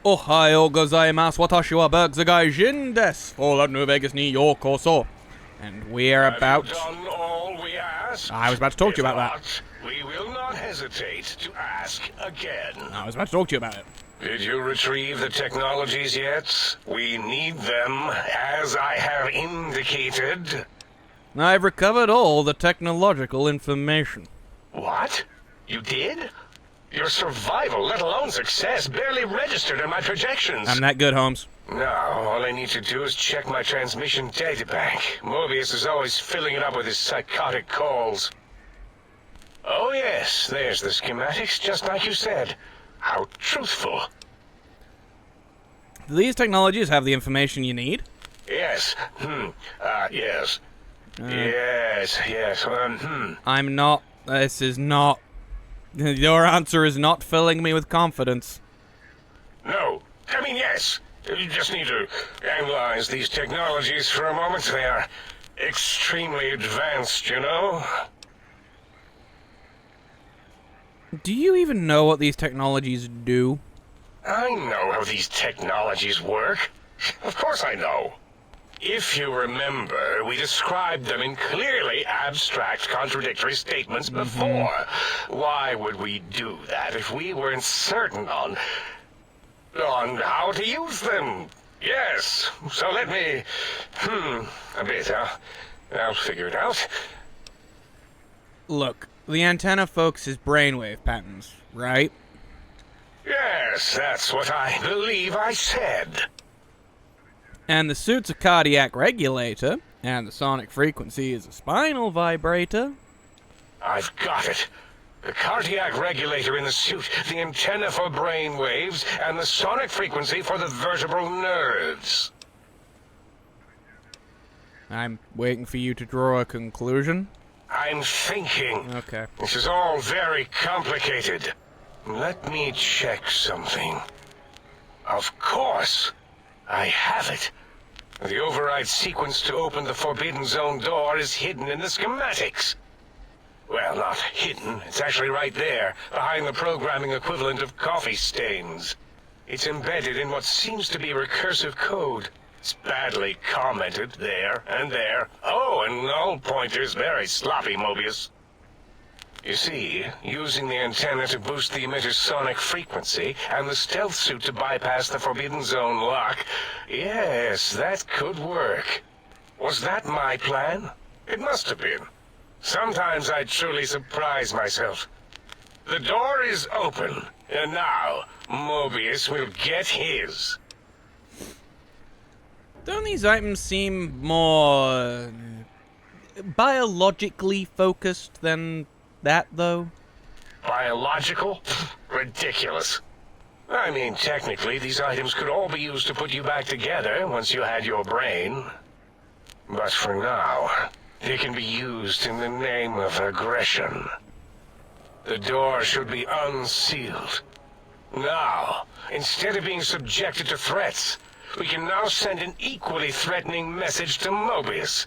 Ohio gozaimasu, watashi wa Berks gaijin desu. For New Vegas ni yokoso. And we're about... Have you done all we asked? I was about to talk to you about that. We will not hesitate to ask again. I was about to talk to you about it. Did you retrieve the technologies yet? We need them, as I have indicated. I've recovered all the technological information. What? You did? Your survival, let alone success, barely registered in my projections. I'm that good, Holmes. Now, all I need to do is check my transmission databank. Mobius is always filling it up with his psychotic calls. Oh yes, there's the schematics, just like you said. How truthful. Do these technologies have the information you need? Yes. Yes. Yes. I'm not... This is not... Your answer is not filling me with confidence. No. I mean, yes. You just need to analyze these technologies for a moment. They are extremely advanced, you know? Do you even know what these technologies do? I know how these technologies work. Of course I know. If you remember, we described them in clearly abstract, contradictory statements before. Why would we do that if we weren't certain on how to use them? Yes, so let me... a bit, huh? I'll figure it out. Look, the antenna focuses brainwave patterns, right? Yes, that's what I believe I said. And the suit's a cardiac regulator, and the sonic frequency is a spinal vibrator. I've got it. The cardiac regulator in the suit, the antenna for brain waves, and the sonic frequency for the vertebral nerves. I'm waiting for you to draw a conclusion. I'm thinking. Okay. This is all very complicated. Let me check something. Of course. I have it. The override sequence to open the Forbidden Zone door is hidden in the schematics. Well, not hidden. It's actually right there, behind the programming equivalent of coffee stains. It's embedded in what seems to be recursive code. It's badly commented there and there. Oh, and null pointers, very sloppy, Mobius. You see, using the antenna to boost the emitter's sonic frequency, and the stealth suit to bypass the Forbidden Zone lock, yes, that could work. Was that my plan? It must have been. Sometimes I truly surprise myself. The door is open, and now Mobius will get his. Don't these items seem more... biologically focused than that, though? Biological? Ridiculous. I mean, technically, these items could all be used to put you back together once you had your brain. But for now, they can be used in the name of aggression. The door should be unsealed. Now, instead of being subjected to threats, we can now send an equally threatening message to Mobius.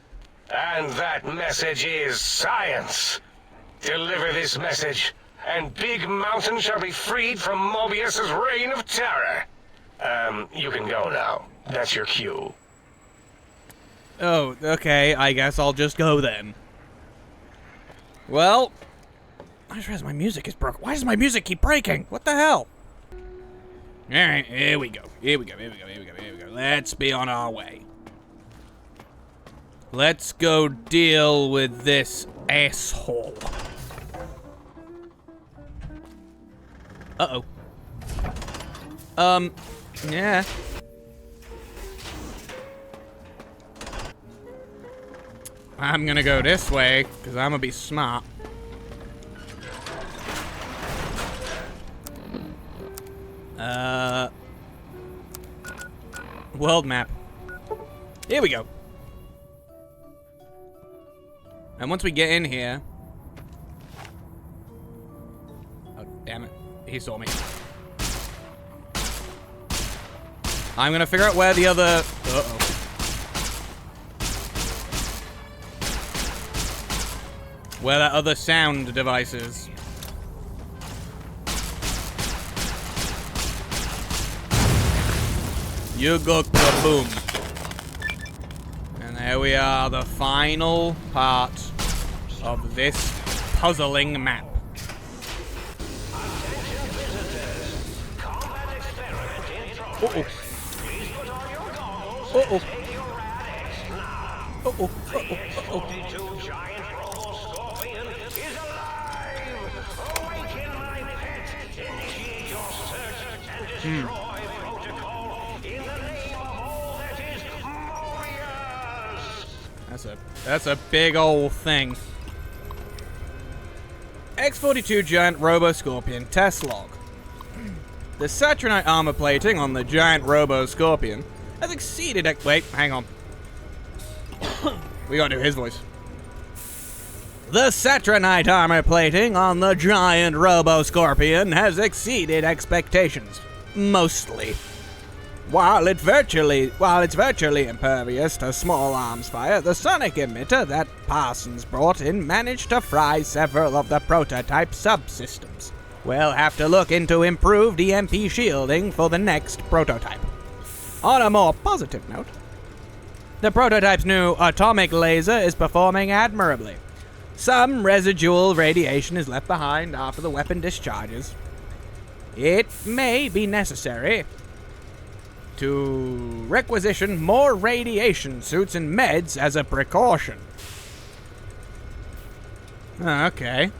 And that message is science. Deliver this message, and Big Mountain shall be freed from Mobius's reign of terror. You can go now. That's your cue. Oh, okay, I guess I'll just go then. Well, I just realized my music is broken. Why does my music keep breaking? What the hell? Alright, here we go. Let's be on our way. Let's go deal with this asshole. Uh-oh. Yeah. I'm gonna go this way, because I'm gonna be smart. World map. Here we go. And once we get in here... Oh, damn it. He saw me. I'm gonna figure out where the other... Uh-oh. Where that other sound device is. You go kaboom. And there we are, the final part of this puzzling map. Uh-oh. Uh-oh. Uh-oh. Uh-oh. That's a big old thing. X-42 Giant Robo-Scorpion test log. The Saturnite armor plating on the Giant Robo-Scorpion has exceeded... Wait, hang on. We gotta do his voice. The Saturnite armor plating on the Giant Robo-Scorpion has exceeded expectations. Mostly. While it's virtually impervious to small arms fire, the sonic emitter that Parsons brought in managed to fry several of the prototype subsystems. We'll have to look into improved EMP shielding for the next prototype. On a more positive note, the prototype's new atomic laser is performing admirably. Some residual radiation is left behind after the weapon discharges. It may be necessary to requisition more radiation suits and meds as a precaution. Okay.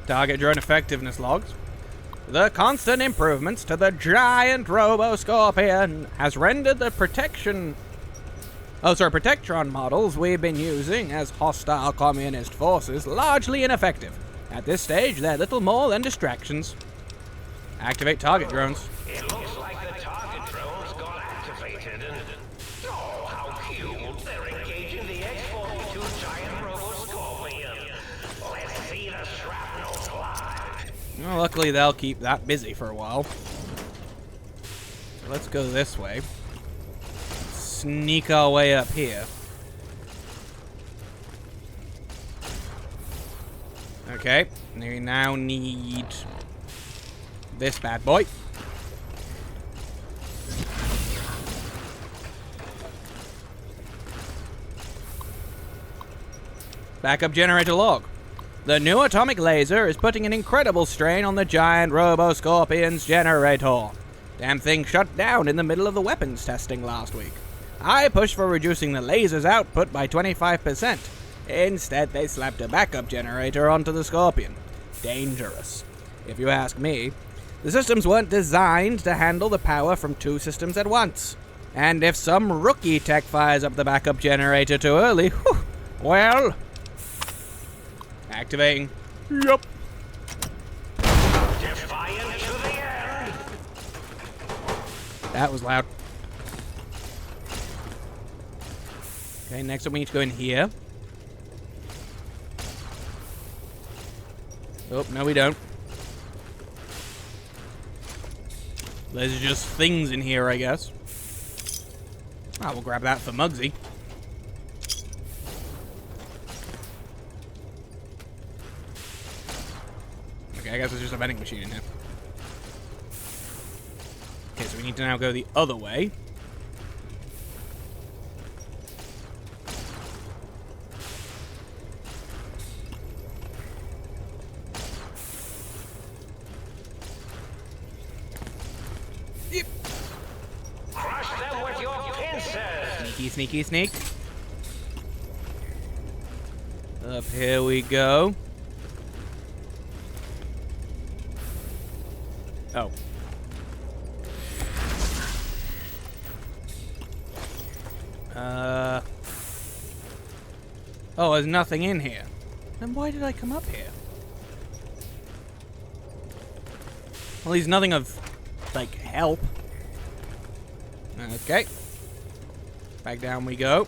Target drone effectiveness logs. The constant improvements to the Giant Robo-Scorpion has rendered the Protectron models we've been using as hostile communist forces largely ineffective. At this stage, they're little more than distractions. Activate target drones. It looks like the target drones got activated and... Oh, how cute! They're engaging the X-42 Giant Robo-Scorpion. Let's see the shrapnel fly. Well, luckily they'll keep that busy for a while. So let's go this way. Sneak our way up here. Okay, we now need this bad boy. Backup generator log. The new atomic laser is putting an incredible strain on the Giant Robo-Scorpion's generator. Damn thing shut down in the middle of the weapons testing last week. I pushed for reducing the laser's output by 25%. Instead, they slapped a backup generator onto the Scorpion. Dangerous, if you ask me. The systems weren't designed to handle the power from two systems at once. And if some rookie tech fires up the backup generator too early, whew, well... Activating. Yup. Defiant to the end. That was loud. Okay, next up we need to go in here. Oh, no we don't. There's just things in here, I guess. Ah, we'll grab that for Muggsy. Okay, I guess there's just a vending machine in here. Okay, so we need to now go the other way. Yep. Crush them with your pincers. Sneaky, sneaky, sneak. Up here we go. Oh. Oh, there's nothing in here. Then why did I come up here? Well, there's nothing of, like, help. Okay. Back down we go.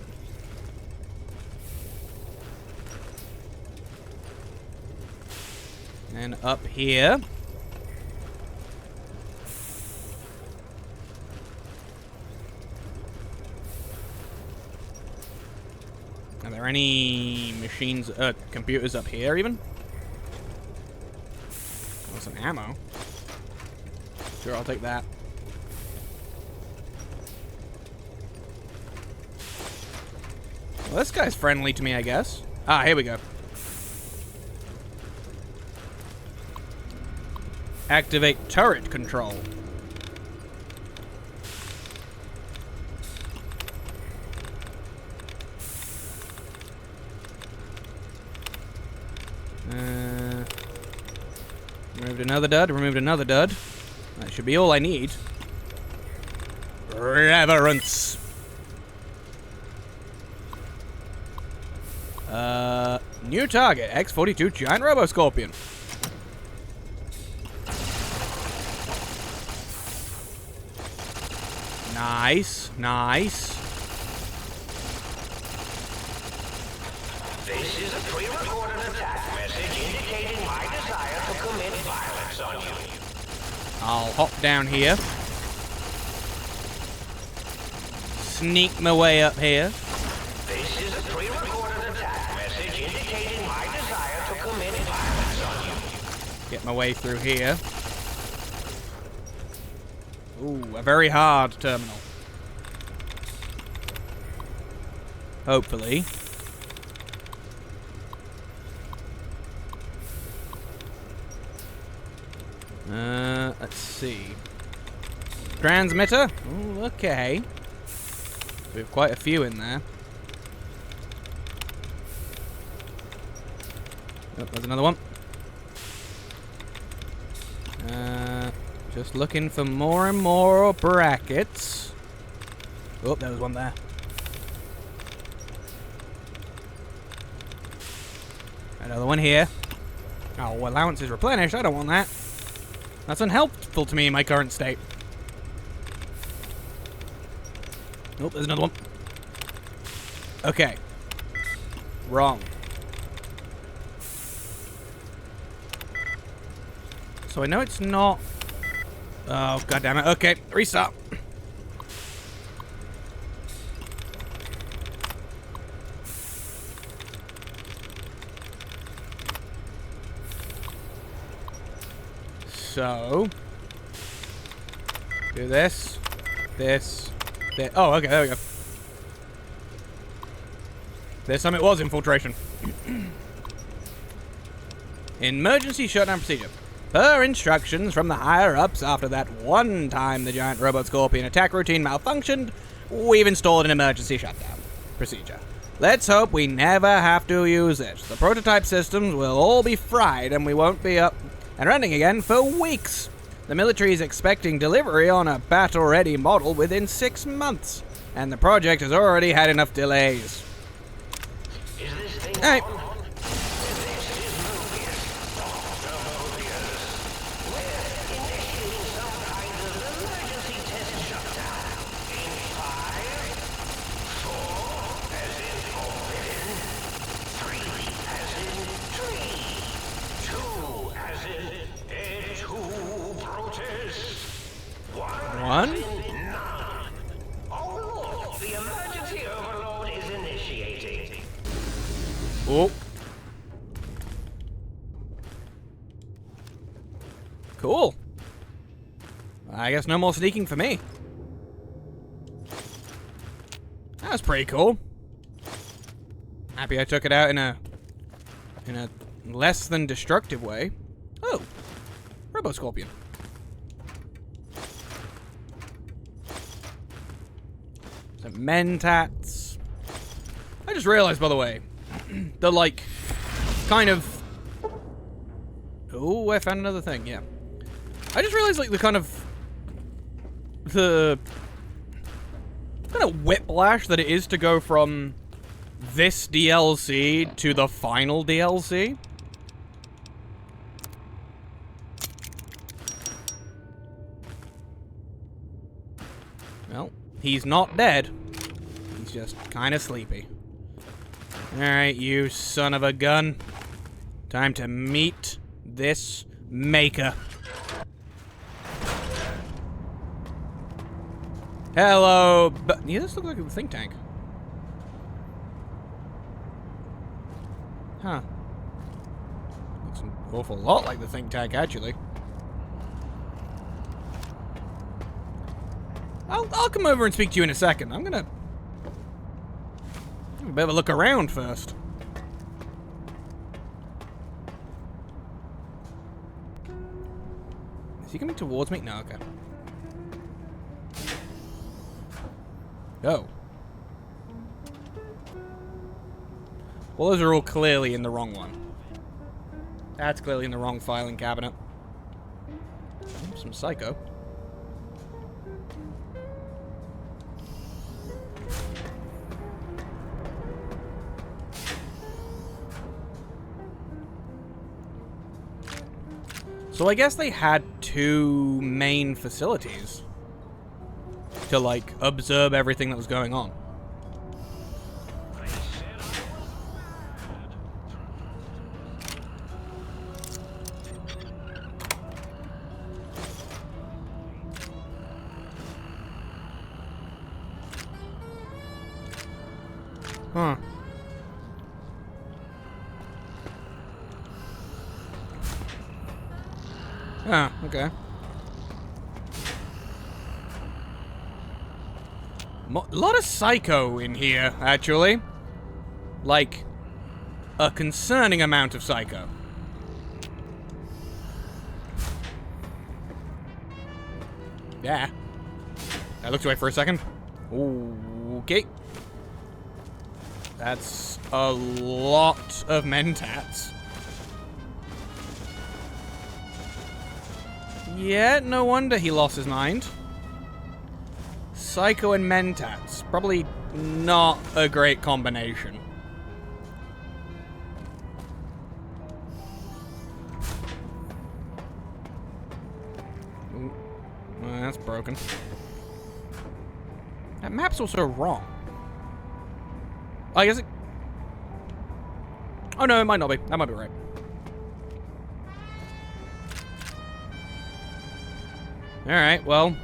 And up here. Are there any machines, computers up here even? Oh, some ammo. Sure, I'll take that. Well, this guy's friendly to me, I guess. Ah, here we go. Activate turret control. Removed another dud, removed another dud. That should be all I need. Reverence. New target, X-42 Giant Robo-Scorpion. Nice, nice. This is a pre-recorded attack message indicating my desire to commit violence on you. I'll hop down here. Sneak my way up here. This is a pre-recorded attack message indicating my desire to commit violence on you. Get my way through here. Ooh, a very hard terminal. Hopefully. Let's see. Transmitter? Ooh, okay. We have quite a few in there. Oh, there's another one. Just looking for more and more brackets. Oh, there was one there. Another one here. Oh, allowance is replenished. I don't want that. That's unhelpful to me in my current state. Nope, there's another one. Okay. Wrong. So I know it's not... Oh, goddammit. Okay, restart. So... do this. This. This. Oh, okay, there we go. This time it was infiltration. Emergency shutdown procedure. Per instructions from the higher-ups, after that one time the giant robot scorpion attack routine malfunctioned, we've installed an emergency shutdown procedure. Let's hope we never have to use it. The prototype systems will all be fried and we won't be up and running again for weeks. The military is expecting delivery on a battle-ready model within 6 months, and the project has already had enough delays. Alright. One. Oh, look, the emergency overload is initiating. Oh. Cool. I guess no more sneaking for me. That was pretty cool. Happy I took it out in a less than destructive way. Oh. Robo-Scorpion. Mentats. I just realized, by the way, the, like, kind of... Oh, I found another thing, yeah. I just realized, like, the kind of whiplash that it is to go from this DLC to the final DLC. Well, he's not dead. He's just kind of sleepy. Alright, you son of a gun. Time to meet this maker. Hello, but yeah, this looks like a think tank. Huh. Looks an awful lot like the think tank, actually. I'll come over and speak to you in a second. I'm gonna Better look around first. Is he coming towards me? No, okay. Oh. Well, those are all clearly in the wrong one. That's clearly in the wrong filing cabinet. Some psycho. So I guess they had two main facilities to, like, observe everything that was going on. Huh. Ah, okay. A lot of psycho in here, actually. Like, a concerning amount of psycho. Yeah. I looked away for a second. Okay. That's a lot of mentats. Yeah, no wonder he lost his mind. Psycho and mentats. Probably not a great combination. Ooh. That's broken. That map's also wrong. I guess it... Oh no, it might not be. That might be right. Alright, well...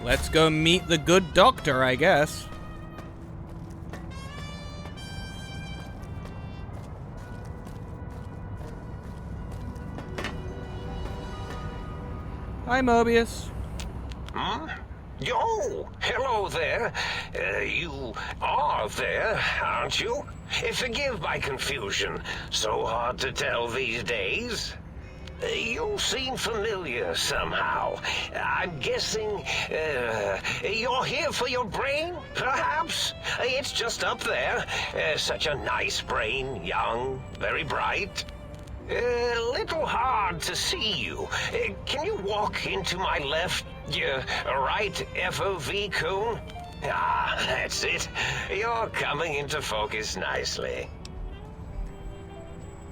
let's go meet the good doctor, I guess. Hi, Mobius. Hmm? Oh, hello there. You are there, aren't you? Forgive my confusion. So hard to tell these days. You seem familiar somehow. I'm guessing you're here for your brain, perhaps? It's just up there. Such a nice brain, young, very bright. A little hard to see you. Can you walk into my left, right FOV cone? Ah, that's it. You're coming into focus nicely.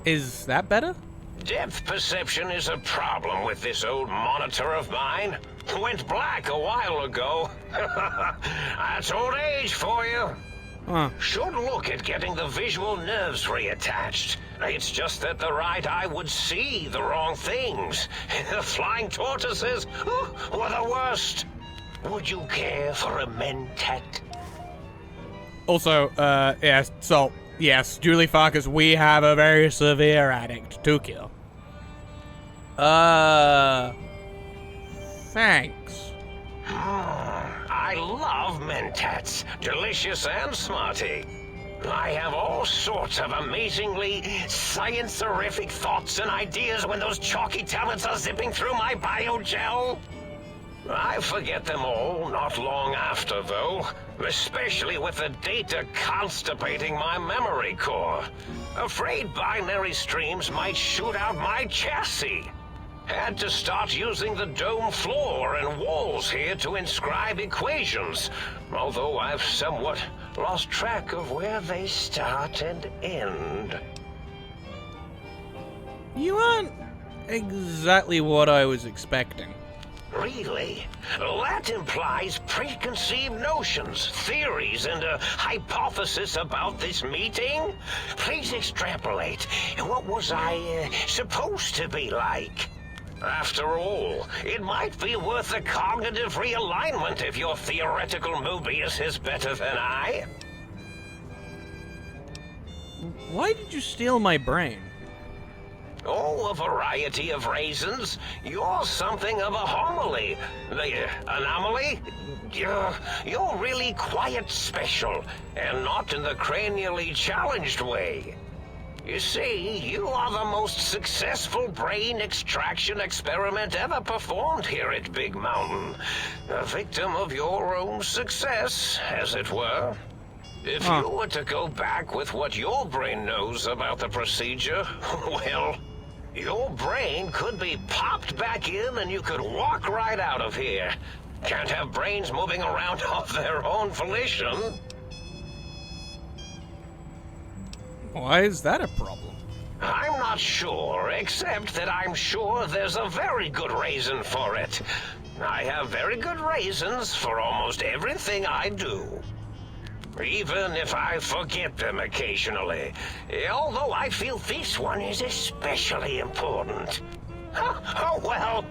Is that better? Depth perception is a problem with this old monitor of mine. Went black a while ago. That's old age for you. Huh. Should look at getting the visual nerves reattached. It's just that the right eye would see the wrong things. The flying tortoises were the worst. Would you care for a mentat? Also, yes, so, yes, Julie Farkas, we have a very severe addict to kill. Thanks. I love mentats. Delicious and smarty. I have all sorts of amazingly science-erific thoughts and ideas when those chalky talents are zipping through my biogel. I forget them all not long after, though, especially with the data constipating my memory core. Afraid binary streams might shoot out my chassis. Had to start using the dome floor and walls here to inscribe equations, although I've somewhat lost track of where they start and end. You aren't exactly what I was expecting. Really? That implies preconceived notions, theories, and a hypothesis about this meeting? Please extrapolate. What was I supposed to be like? After all, it might be worth a cognitive realignment if your theoretical Mobius is better than I. Why did you steal my brain? Oh, a variety of raisins. You're something of a homily. Anomaly? You're really quite special, and not in the cranially challenged way. You see, you are the most successful brain extraction experiment ever performed here at Big Mountain. A victim of your own success, as it were. If you were to go back with what your brain knows about the procedure, well, your brain could be popped back in and you could walk right out of here. Can't have brains moving around of their own volition. Why is that a problem? I'm not sure, except that I'm sure there's a very good reason for it. I have very good reasons for almost everything I do. Even if I forget them occasionally. Although I feel this one is especially important. Oh, well.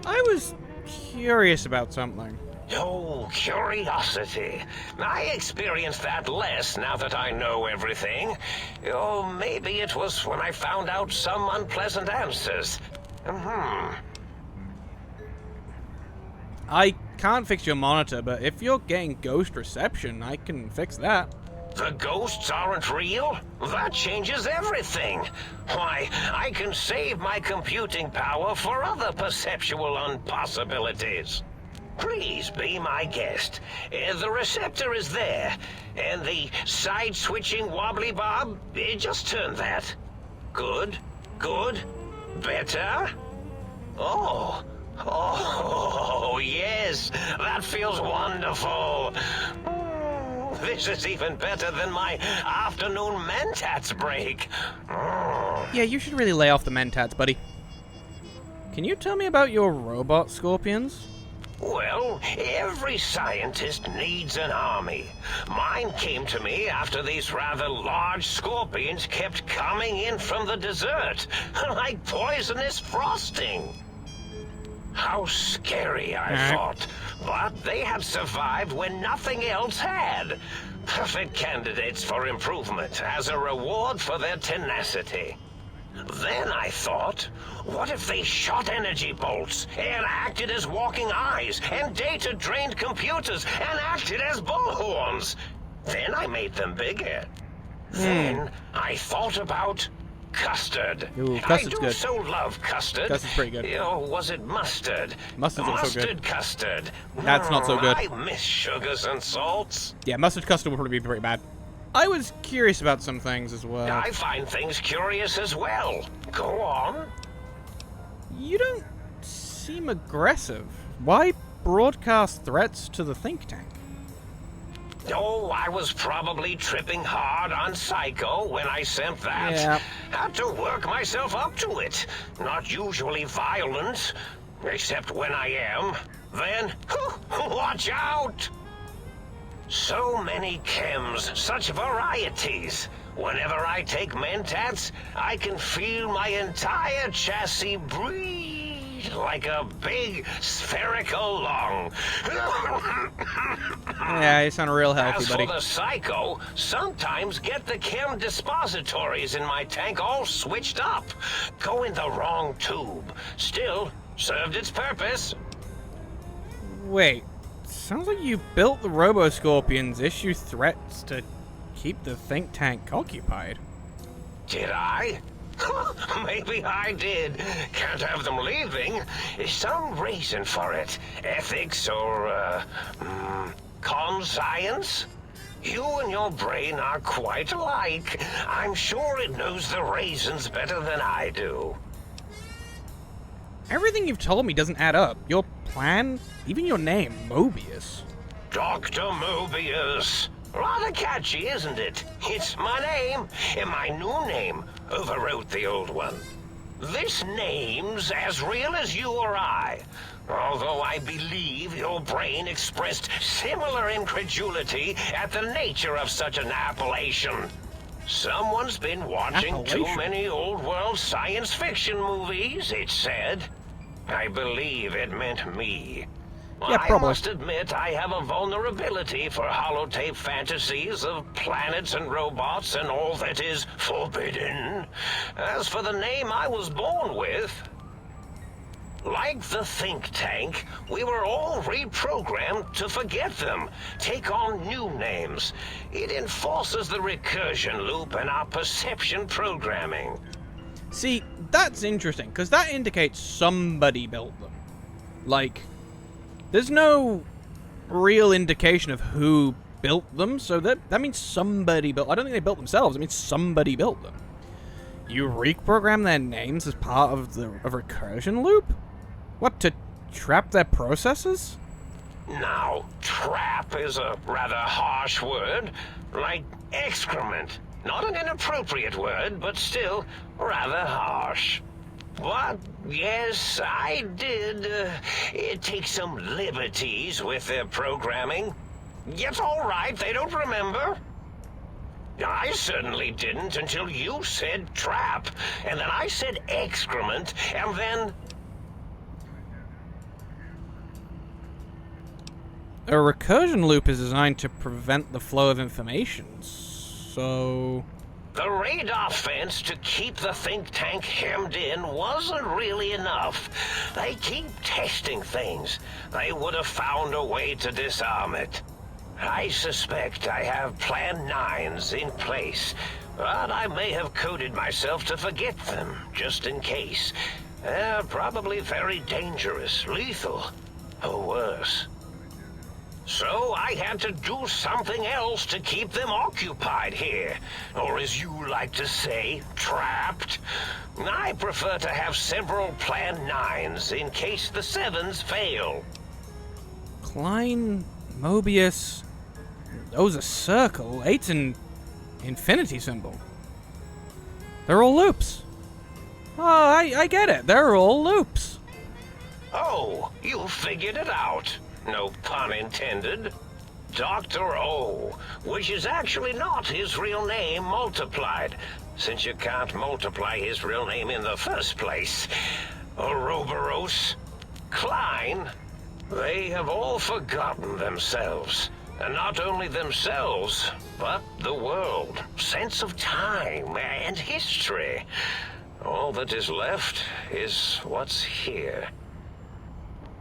I was curious about something. Oh, curiosity. I experience that less now that I know everything. Oh, maybe it was when I found out some unpleasant answers. I can't fix your monitor, but if you're getting ghost reception, I can fix that. The ghosts aren't real? That changes everything. Why, I can save my computing power for other perceptual impossibilities. Please be my guest. The receptor is there, and the side-switching wobbly bob, just turn that. Good, good, better. Oh, yes, that feels wonderful. This is even better than my afternoon Mentats break. Yeah, you should really lay off the Mentats, buddy. Can you tell me about your robot scorpions? Well, every scientist needs an army. Mine came to me after these rather large scorpions kept coming in from the desert, like poisonous frosting. How scary, I thought. But they had survived when nothing else had. Perfect candidates for improvement as a reward for their tenacity. Then I thought, what if they shot energy bolts and acted as walking eyes and data-drained computers and acted as bullhorns? Then I made them bigger. Then I thought about custard. Ooh, I custard's do good. so love custard. Custard's pretty good. Oh, was it mustard? Mustard's also good. Mustard custard. That's not so good. I miss sugars and salts. Yeah, mustard custard will probably be pretty bad. I was curious about some things as well. I find things curious as well. Go on. You don't seem aggressive. Why broadcast threats to the think tank? Oh, I was probably tripping hard on Psycho when I sent that. Yeah. Had to work myself up to it. Not usually violent, except when I am. Then, watch out! So many chems, such varieties. Whenever I take Mentats, I can feel my entire chassis breathe like a big spherical lung. Yeah, you sound real healthy, As buddy. for the Psycho, sometimes get the chem dispositories in my tank all switched up. Go in the wrong tube. Still, served its purpose. Wait, sounds like you built the Robo-Scorpions issue threats to keep the think tank occupied. Did I? Maybe I did. Can't have them leaving. Some reason for it. Ethics or, conscience? You and your brain are quite alike. I'm sure it knows the reasons better than I do. Everything you've told me doesn't add up. Your plan, even your name, Mobius. Dr. Mobius. Rather catchy, isn't it? It's my name, and my new name overwrote the old one. This name's as real as you or I, although I believe your brain expressed similar incredulity at the nature of such an appellation. Someone's been watching too many old-world science fiction movies, it said. I believe it meant me. Yeah, probably. I must admit I have a vulnerability for holotape fantasies of planets and robots and all that is forbidden. As for the name I was born with, like the think tank, we were all reprogrammed to forget them, take on new names. It enforces the recursion loop in our perception programming. See, that's interesting, because that indicates somebody built them. Like, there's no real indication of who built them, so that means somebody built. I don't think they built themselves. It means somebody built them. You reprogram their names as part of the recursion loop? What, to trap their processes? Now, trap is a rather harsh word, like excrement. Not an inappropriate word, but still rather harsh. But, yes, I did take some liberties with their programming. It's all right, they don't remember. I certainly didn't until you said trap, and then I said excrement, and then... A recursion loop is designed to prevent the flow of information, so... The radar fence to keep the think tank hemmed in wasn't really enough. They keep testing things. They would have found a way to disarm it. I suspect I have Plan 9s in place, but I may have coded myself to forget them, just in case. They're probably very dangerous, lethal, or worse. So I had to do something else to keep them occupied here. Or as you like to say, trapped. I prefer to have several Plan 9s in case the 7s fail. Klein, Mobius... O's a circle. 8's an infinity symbol. They're all loops. Oh, I get it. They're all loops. Oh, you figured it out. No pun intended. Dr. O, which is actually not his real name multiplied, since you can't multiply his real name in the first place. Ouroboros, Klein, they have all forgotten themselves. And not only themselves, but the world, sense of time and history. All that is left is what's here.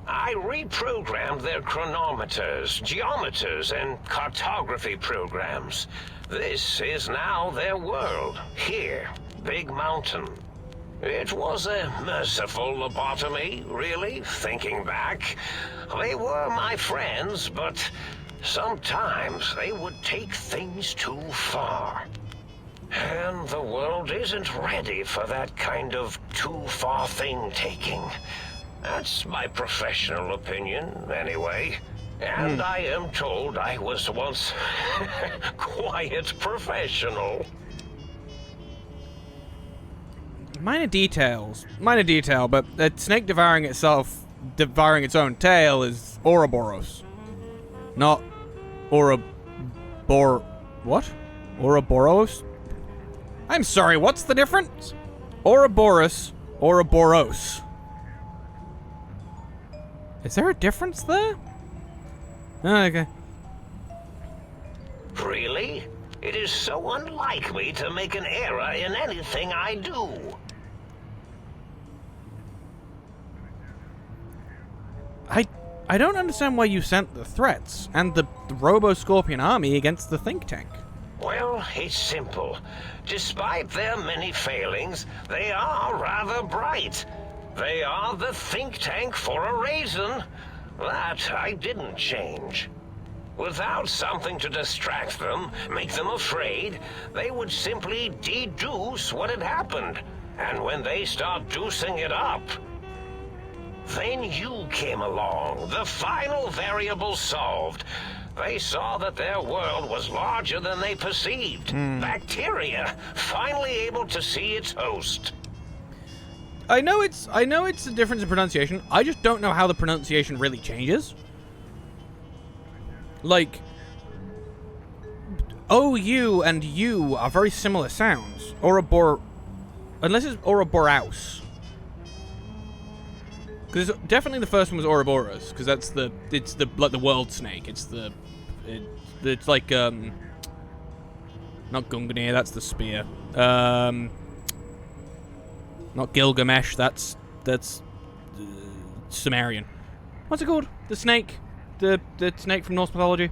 I reprogrammed their chronometers, geometers, and cartography programs. This is now their world, here, Big Mountain. It was a merciful lobotomy, really, thinking back. They were my friends, but sometimes they would take things too far. And the world isn't ready for that kind of too-far thing-taking. That's my professional opinion, anyway. And I am told I was once quite professional. Minor detail, but a snake devouring its own tail is Ouroboros. Not what? Ouroboros? I'm sorry, what's the difference? Ouroboros, Ouroboros. Is there a difference there? Oh, okay. Really? It is so unlike me to make an error in anything I do. I don't understand why you sent the threats and the Robo-Scorpion army against the think tank. Well, it's simple. Despite their many failings, they are rather bright. They are the think tank for a reason. That I didn't change. Without something to distract them, make them afraid, they would simply deduce what had happened. And when they start deucing it up, then you came along, the final variable solved. They saw that their world was larger than they perceived. Bacteria, finally able to see its host. I know it's a difference in pronunciation. I just don't know how the pronunciation really changes. Like, OU and U are very similar sounds. Unless it's Ouroboros. Because definitely the first one was Ouroboros, because it's the like the world snake. It's like not Gungnir, that's the spear. Not Gilgamesh, that's Sumerian. What's it called? The snake, the snake from Norse mythology.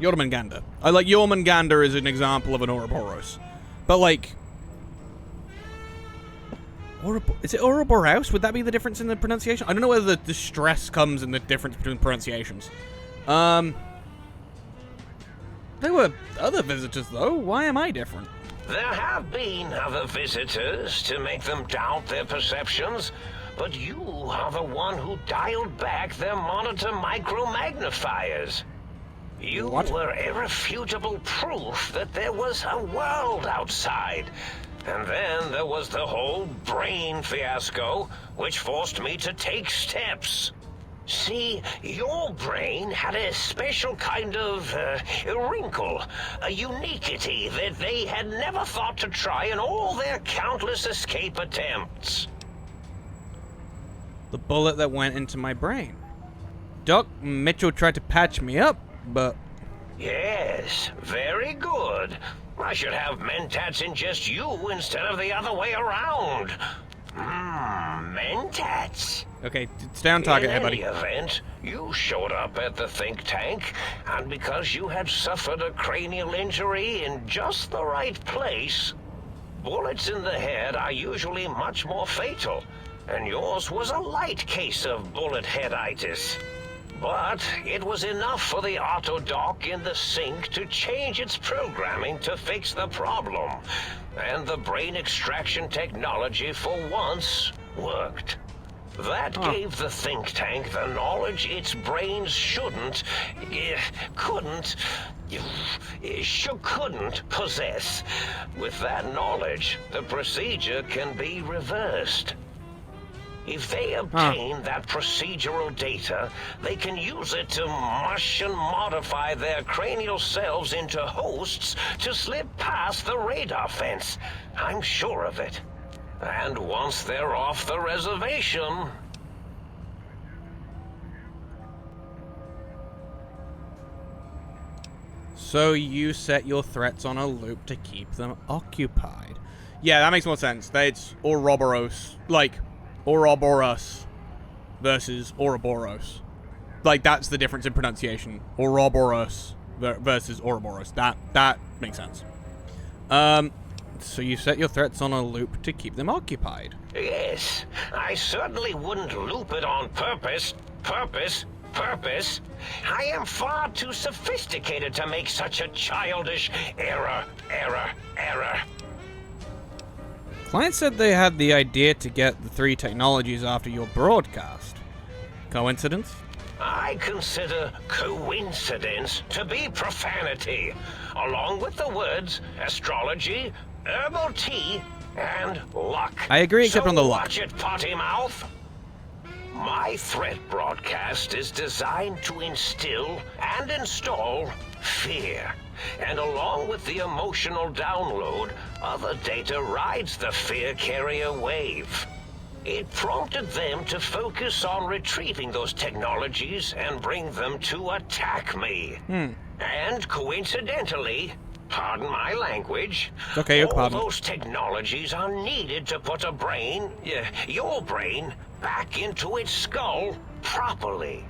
Jormungandr. I like Jormungandr as an example of an Ouroboros, but like. Is it Ouroboros? Would that be the difference in the pronunciation? I don't know whether the stress comes in the difference between pronunciations. There were other visitors, though. Why am I different? There have been other visitors to make them doubt their perceptions, but you are the one who dialed back their monitor micromagnifiers. You were irrefutable proof that there was a world outside. And then there was the whole brain fiasco, which forced me to take steps. See, your brain had a special kind of wrinkle, a uniquity that they had never thought to try in all their countless escape attempts. The bullet that went into my brain. Doc, Mitchell tried to patch me up, but... Yes, very good. I should have mentats ingest you instead of the other way around. Mentats. Okay, stay on target here, buddy. In any event, you showed up at the think tank, and because you had suffered a cranial injury in just the right place, bullets in the head are usually much more fatal, and yours was a light case of bullet headitis. But it was enough for the autodoc in the sink to change its programming to fix the problem. And the brain extraction technology for once worked. That gave the think tank the knowledge its brains couldn't possess. With that knowledge, the procedure can be reversed. If they obtain that procedural data, they can use it to mush and modify their cranial selves into hosts to slip past the radar fence. I'm sure of it. And once they're off the reservation... So you set your threats on a loop to keep them occupied. Yeah, that makes more sense. It's Ouroboros. Like... Ouroboros versus Ouroboros. Like, that's the difference in pronunciation. Ouroboros versus Ouroboros. That makes sense. So you set your threats on a loop to keep them occupied. Yes, I certainly wouldn't loop it on purpose. I am far too sophisticated to make such a childish error. Client said they had the idea to get the 3 technologies after your broadcast. Coincidence? I consider coincidence to be profanity, along with the words astrology, herbal tea, and luck. I agree, except so on the luck. Watch it, potty mouth. My threat broadcast is designed to instill and install fear. And along with the emotional download, other data rides the fear carrier wave. It prompted them to focus on retrieving those technologies and bring them to attack me. And coincidentally, pardon my language, okay, all those technologies are needed to put a brain, your brain, back into its skull properly.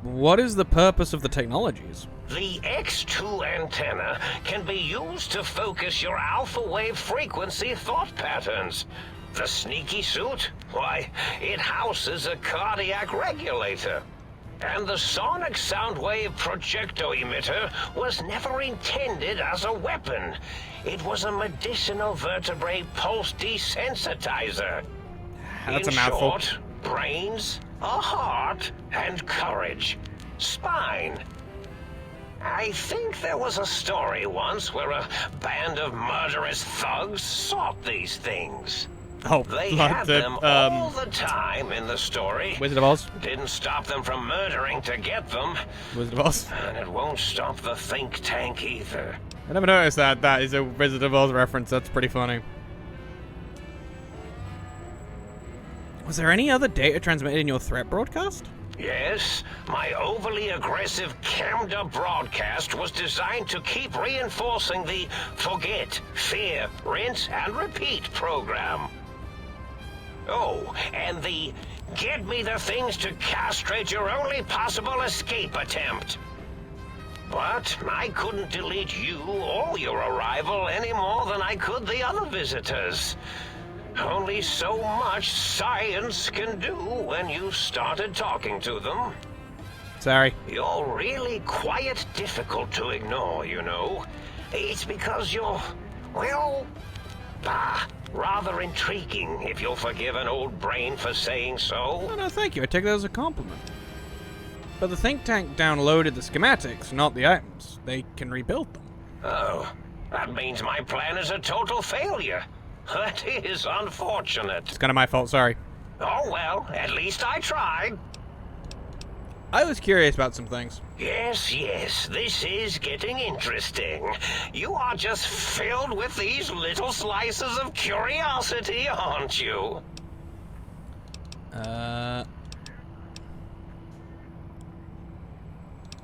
What is the purpose of the technologies? The X2 antenna can be used to focus your alpha wave frequency thought patterns. The sneaky suit? Why, it houses a cardiac regulator. And the sonic sound wave projecto emitter was never intended as a weapon. It was a medicinal vertebrae pulse desensitizer. That's In a mouthful. short, brains, a heart, and courage. Spine. I think there was a story once where a band of murderous thugs sought these things. Oh, They like had them all the time in the story. Wizard of Oz? Didn't stop them from murdering to get them. Wizard of Oz? And it won't stop the think tank either. I never noticed that. That is a Wizard of Oz reference. That's pretty funny. Was there any other data transmitted in your threat broadcast? Yes, my overly aggressive cammed-up broadcast was designed to keep reinforcing the forget, fear, rinse, and repeat program. Oh, and the get me the things to castrate your only possible escape attempt. But I couldn't delete you or your arrival any more than I could the other visitors. Only so much science can do when you started talking to them. Sorry. You're really quite difficult to ignore, you know. It's because you're, well, rather intriguing, if you'll forgive an old brain for saying so. No, thank you. I take that as a compliment. But the think tank downloaded the schematics, not the items. They can rebuild them. Oh, that means my plan is a total failure. That is unfortunate. It's kind of my fault, sorry. Oh well, at least I tried. I was curious about some things. Yes, this is getting interesting. You are just filled with these little slices of curiosity, aren't you?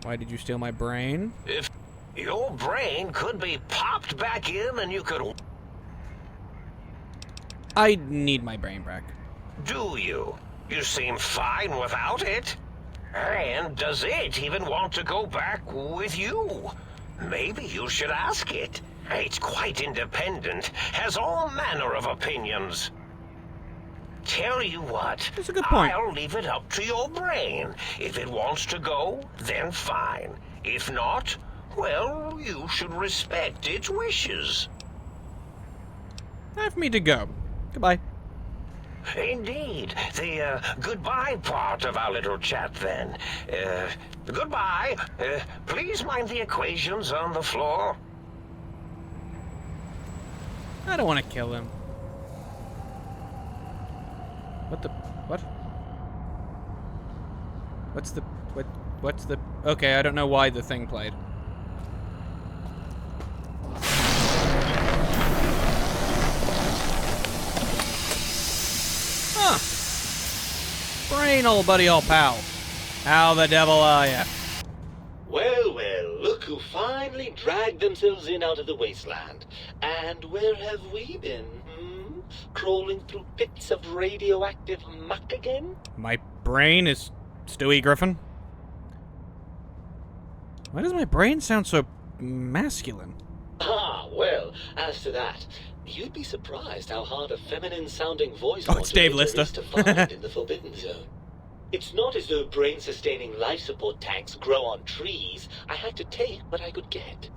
Why did you steal my brain? If your brain could be popped back in and you could... I need my brain back. Do you? You seem fine without it. And does it even want to go back with you? Maybe you should ask it. It's quite independent, has all manner of opinions. Tell you what, That's a good point. I'll leave it up to your brain. If it wants to go, then fine. If not, well, you should respect its wishes. Time for me to go. Goodbye. Indeed. The goodbye part of our little chat, then. Goodbye. Please mind the equations on the floor. I don't want to kill him. What the... What? What's the... Okay, I don't know why the thing played. Huh. Brain, old buddy, old pal. How the devil are ya? Well, look who finally dragged themselves in out of the wasteland. And where have we been, Crawling through pits of radioactive muck again? My brain is Stewie Griffin. Why does my brain sound so masculine? Ah, well, as to that, you'd be surprised how hard a feminine-sounding voice Oh, it's Dave modulator Lister. is to find in the Forbidden Zone. It's not as though brain-sustaining life support tanks grow on trees. I had to take what I could get.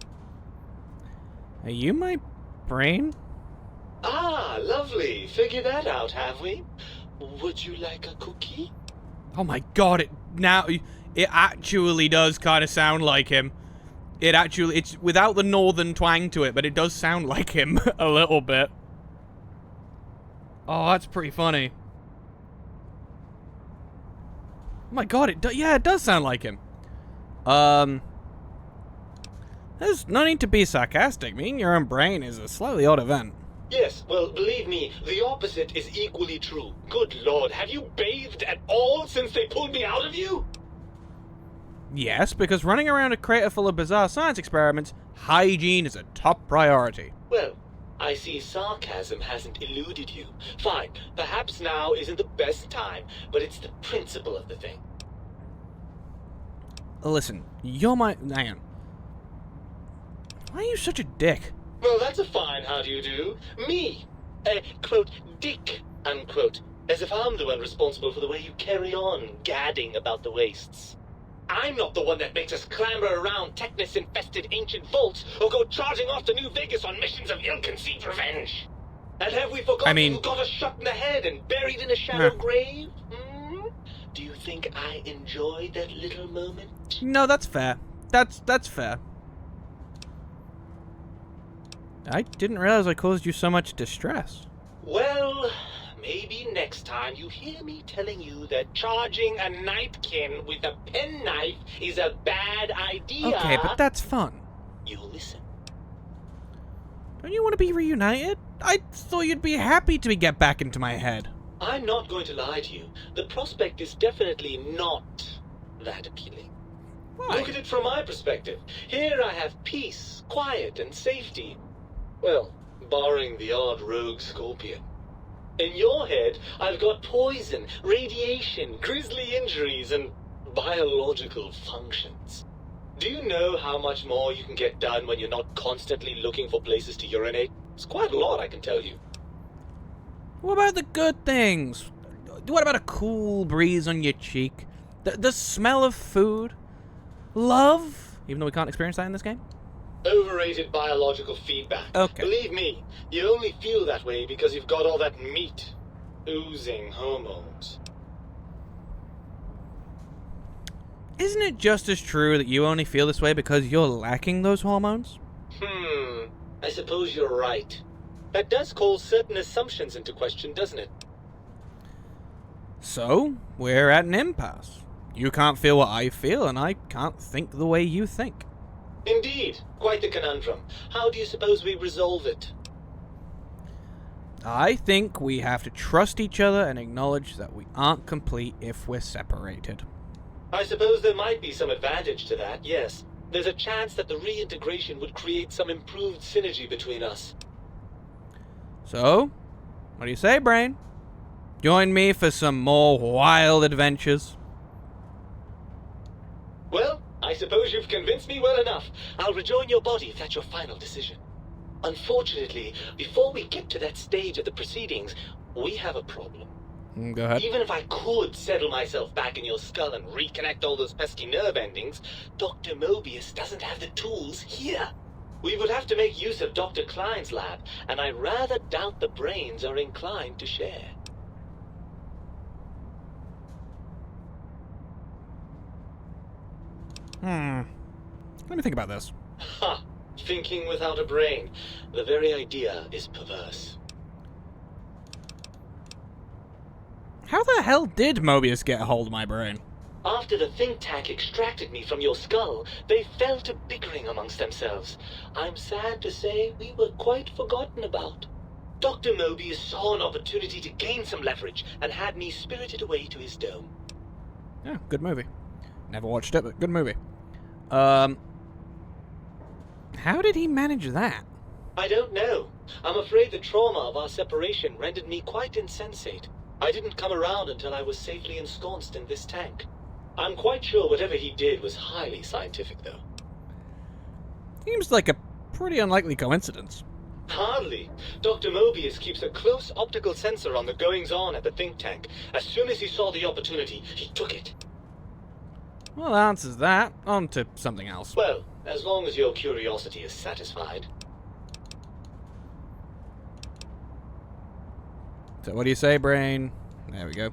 Are you my brain? Ah, lovely. Figured that out, have we? Would you like a cookie? Oh my god, it actually does kind of sound like him. It's without the northern twang to it, but it does sound like him a little bit. Oh, that's pretty funny. Oh my god, it does sound like him. There's no need to be sarcastic. Meeting your own brain is a slightly odd event. Yes, well, believe me, the opposite is equally true. Good lord, have you bathed at all since they pulled me out of you? Yes, because running around a crater full of bizarre science experiments, hygiene is a top priority. Well, I see sarcasm hasn't eluded you. Fine, perhaps now isn't the best time, but it's the principle of the thing. Listen, you're my... Hang on. Why are you such a dick? Well, that's a fine how do you do. Me, quote, dick, unquote, as if I'm the one responsible for the way you carry on gadding about the wastes. I'm not the one that makes us clamber around Technus-infested ancient vaults or go charging off to New Vegas on missions of ill-conceived revenge. And have we forgotten who got us shot in the head and buried in a shallow grave? Do you think I enjoyed that little moment? No, that's fair. That's fair. I didn't realize I caused you so much distress. Well, maybe next time you hear me telling you that charging a nightkin with a penknife is a bad idea. Okay, but that's fun. You'll listen. Don't you want to be reunited? I thought you'd be happy to get back into my head. I'm not going to lie to you. The prospect is definitely not that appealing. Why? Look at it from my perspective. Here I have peace, quiet, and safety. Well, barring the odd rogue scorpion. In your head, I've got poison, radiation, grisly injuries, and biological functions. Do you know how much more you can get done when you're not constantly looking for places to urinate? It's quite a lot, I can tell you. What about the good things? What about a cool breeze on your cheek? The smell of food? Love? Even though we can't experience that in this game? Overrated biological feedback. Okay. Believe me, you only feel that way because you've got all that meat. Oozing hormones. Isn't it just as true that you only feel this way because you're lacking those hormones? I suppose you're right. That does call certain assumptions into question, doesn't it? So, we're at an impasse. You can't feel what I feel, and I can't think the way you think. Indeed. Quite the conundrum. How do you suppose we resolve it? I think we have to trust each other and acknowledge that we aren't complete if we're separated. I suppose there might be some advantage to that, yes. There's a chance that the reintegration would create some improved synergy between us. So, what do you say, Brain? Join me for some more wild adventures? Well, I suppose you've convinced me well enough. I'll rejoin your body if that's your final decision. Unfortunately, before we get to that stage of the proceedings, we have a problem. Go ahead. Even if I could settle myself back in your skull and reconnect all those pesky nerve endings, Dr. Mobius doesn't have the tools here. We would have to make use of Dr. Klein's lab, and I rather doubt the brains are inclined to share. Let me think about this. Ha! Thinking without a brain. The very idea is perverse. How the hell did Mobius get a hold of my brain? After the think tank extracted me from your skull, they fell to bickering amongst themselves. I'm sad to say we were quite forgotten about. Dr. Mobius saw an opportunity to gain some leverage and had me spirited away to his dome. Yeah, good movie. Never watched it, but good movie. How did he manage that? I don't know. I'm afraid the trauma of our separation rendered me quite insensate. I didn't come around until I was safely ensconced in this tank. I'm quite sure whatever he did was highly scientific, though. Seems like a pretty unlikely coincidence. Hardly. Dr. Mobius keeps a close optical sensor on the goings-on at the think tank. As soon as he saw the opportunity, he took it. Well, that answers that. On to something else. Well, as long as your curiosity is satisfied. So what do you say, Brain? There we go.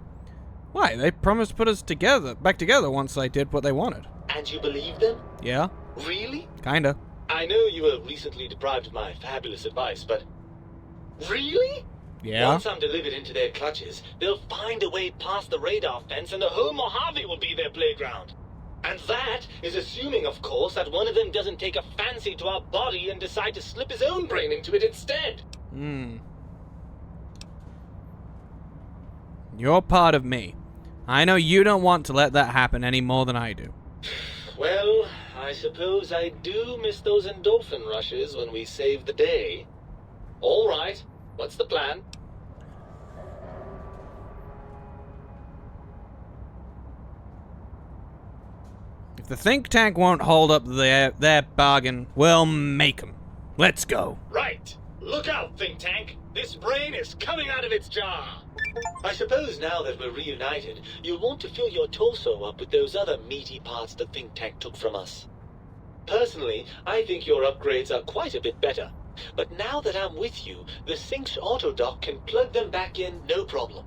Why, they promised to put us back together once I did what they wanted. And you believe them? Yeah, Really? kinda. I know you were recently deprived of my fabulous advice, but... Really? Yeah? Once I'm delivered into their clutches, they'll find a way past the radar fence and the whole Mojave will be their playground. And that is assuming, of course, that one of them doesn't take a fancy to our body and decide to slip his own brain into it instead. You're part of me. I know you don't want to let that happen any more than I do. Well, I suppose I do miss those endorphin rushes when we save the day. All right, what's the plan? If the think tank won't hold up their bargain, we'll make 'em. Let's go. Right. Look out, think tank. This brain is coming out of its jar. I suppose now that we're reunited, you'll want to fill your torso up with those other meaty parts the think tank took from us. Personally, I think your upgrades are quite a bit better. But now that I'm with you, the Sync's autodock can plug them back in no problem.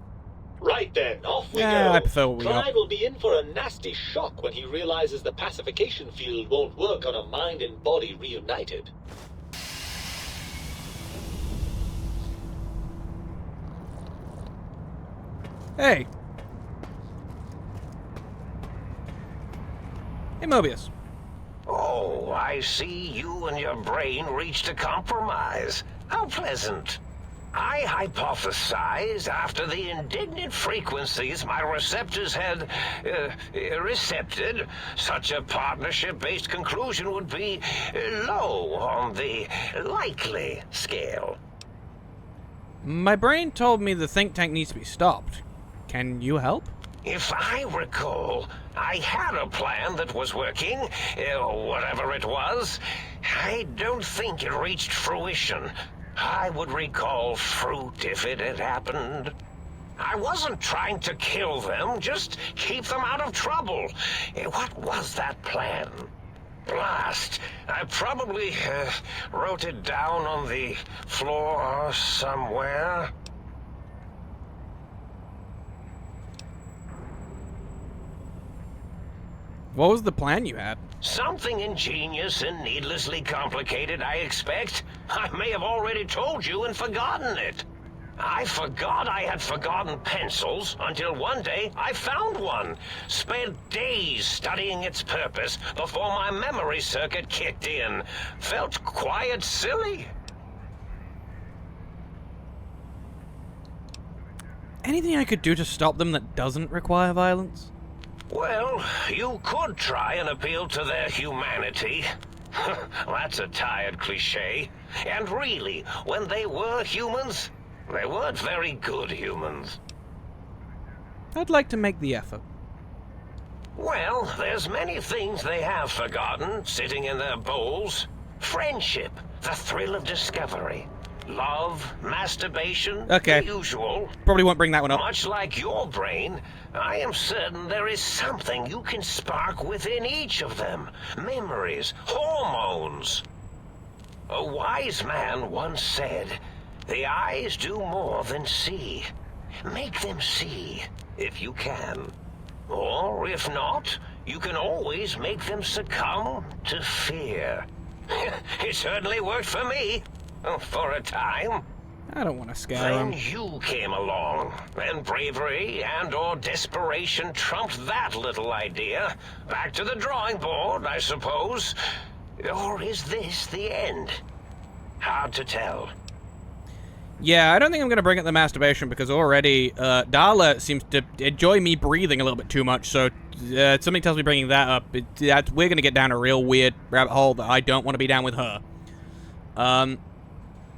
Right then, off we go. I prefer what we got. Clyde will be in for a nasty shock when he realizes the pacification field won't work on a mind and body reunited. Hey. Hey, Mobius. Oh, I see you and your brain reached a compromise. How pleasant. I hypothesized after the indignant frequencies my receptors had recepted, such a partnership-based conclusion would be low on the likely scale. My brain told me the think tank needs to be stopped. Can you help? If I recall, I had a plan that was working, whatever it was. I don't think it reached fruition. I would recall fruit if it had happened. I wasn't trying to kill them, just keep them out of trouble. What was that plan? Blast. I probably wrote it down on the floor somewhere. What was the plan you had? Something ingenious and needlessly complicated, I expect. I may have already told you and forgotten it. I forgot I had forgotten pencils until one day I found one. Spent days studying its purpose before my memory circuit kicked in. Felt quite silly. Anything I could do to stop them that doesn't require violence? Well, you could try and appeal to their humanity. That's a tired cliche. And really, when they were humans, they weren't very good humans. I'd like to make the effort. Well, there's many things they have forgotten, sitting in their bowls. Friendship, the thrill of discovery, love, masturbation, Okay. the usual. Probably won't bring that one up. Much like your brain, I am certain there is something you can spark within each of them. Memories, hormones. A wise man once said, "The eyes do more than see. Make them see, if you can. Or, if not, you can always make them succumb to fear." It certainly worked for me. For a time. I don't want to scare Then them. you came along, and bravery and/or desperation trumped that little idea. Back to the drawing board, I suppose. Or is this the end? Hard to tell. Yeah, I don't think I'm going to bring up the masturbation because already Darla seems to enjoy me breathing a little bit too much, so something tells me bringing that up, we're going to get down a real weird rabbit hole that I don't want to be down with her.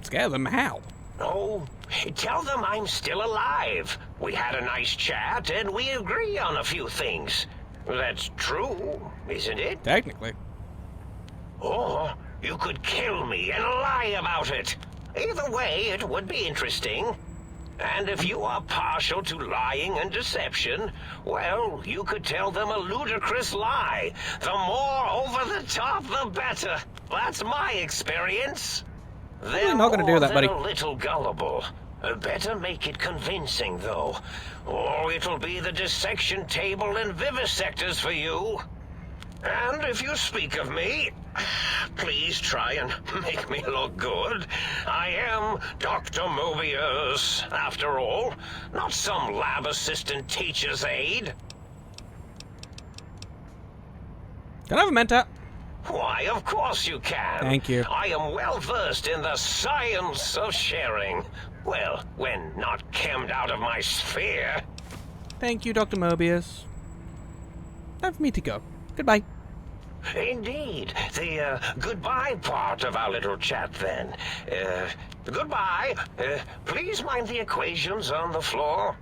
Scare them? How? Oh, tell them I'm still alive. We had a nice chat, and we agree on a few things. That's true, isn't it? Technically. Or you could kill me and lie about it. Either way, it would be interesting. And if you are partial to lying and deception, well, you could tell them a ludicrous lie. The more over the top, the better. That's my experience. They're not gonna do more that, buddy. than a little gullible. Better make it convincing, though. Or it'll be the dissection table and vivisectors for you. And if you speak of me, please try and make me look good. I am Dr. Mobius, after all. Not some lab assistant teacher's aide. Can I have a mentat? Why, of course you can. Thank you. I am well versed in the science of sharing. Well, when not chemmed out of my sphere. Thank you, Dr. Mobius. Time for me to go. Goodbye. Indeed. The goodbye part of our little chat, then. Goodbye. Please mind the equations on the floor.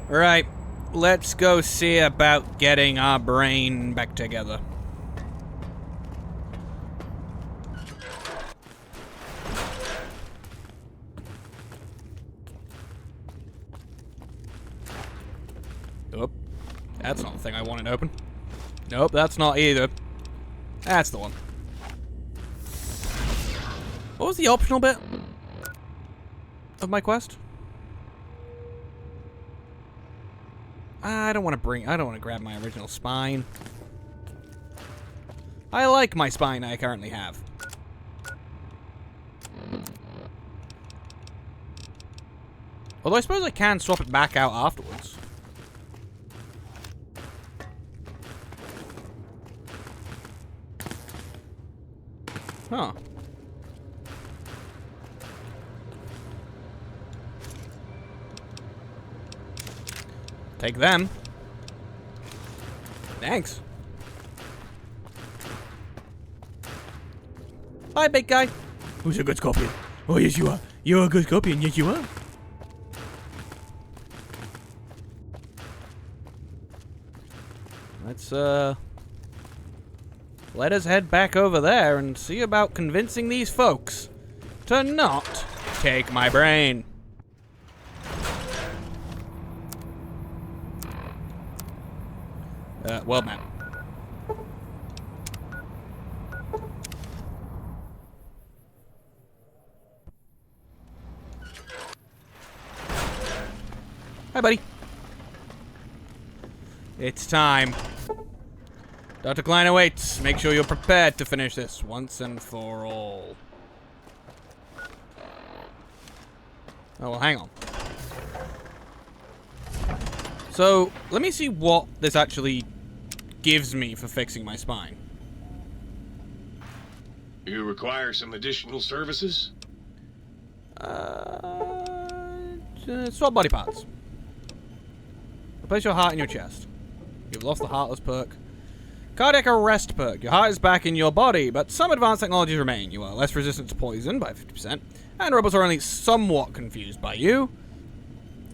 Right. Let's go see about getting our brain back together. Oop. That's not the thing I wanted open. Nope, that's not either. That's the one. What was the optional bit of my quest? I don't want to grab my original spine. I like my spine I currently have. Although I suppose I can swap it back out afterwards. Huh. Take them. Thanks. Hi, big guy. Who's a good scorpion? Oh, yes, you are. You're a good scorpion. Yes, you are. Let's, let us head back over there and see about convincing these folks to not take my brain. Well, man. Hi, buddy. It's time. Dr. Klein awaits. Make sure you're prepared to finish this once and for all. Oh, well, hang on. So, let me see what this actually gives me for fixing my spine. You require some additional services? Swap body parts. Replace your heart in your chest. You've lost the heartless perk. Cardiac arrest perk. Your heart is back in your body, but some advanced technologies remain. You are less resistant to poison by 50%, and robots are only somewhat confused by you.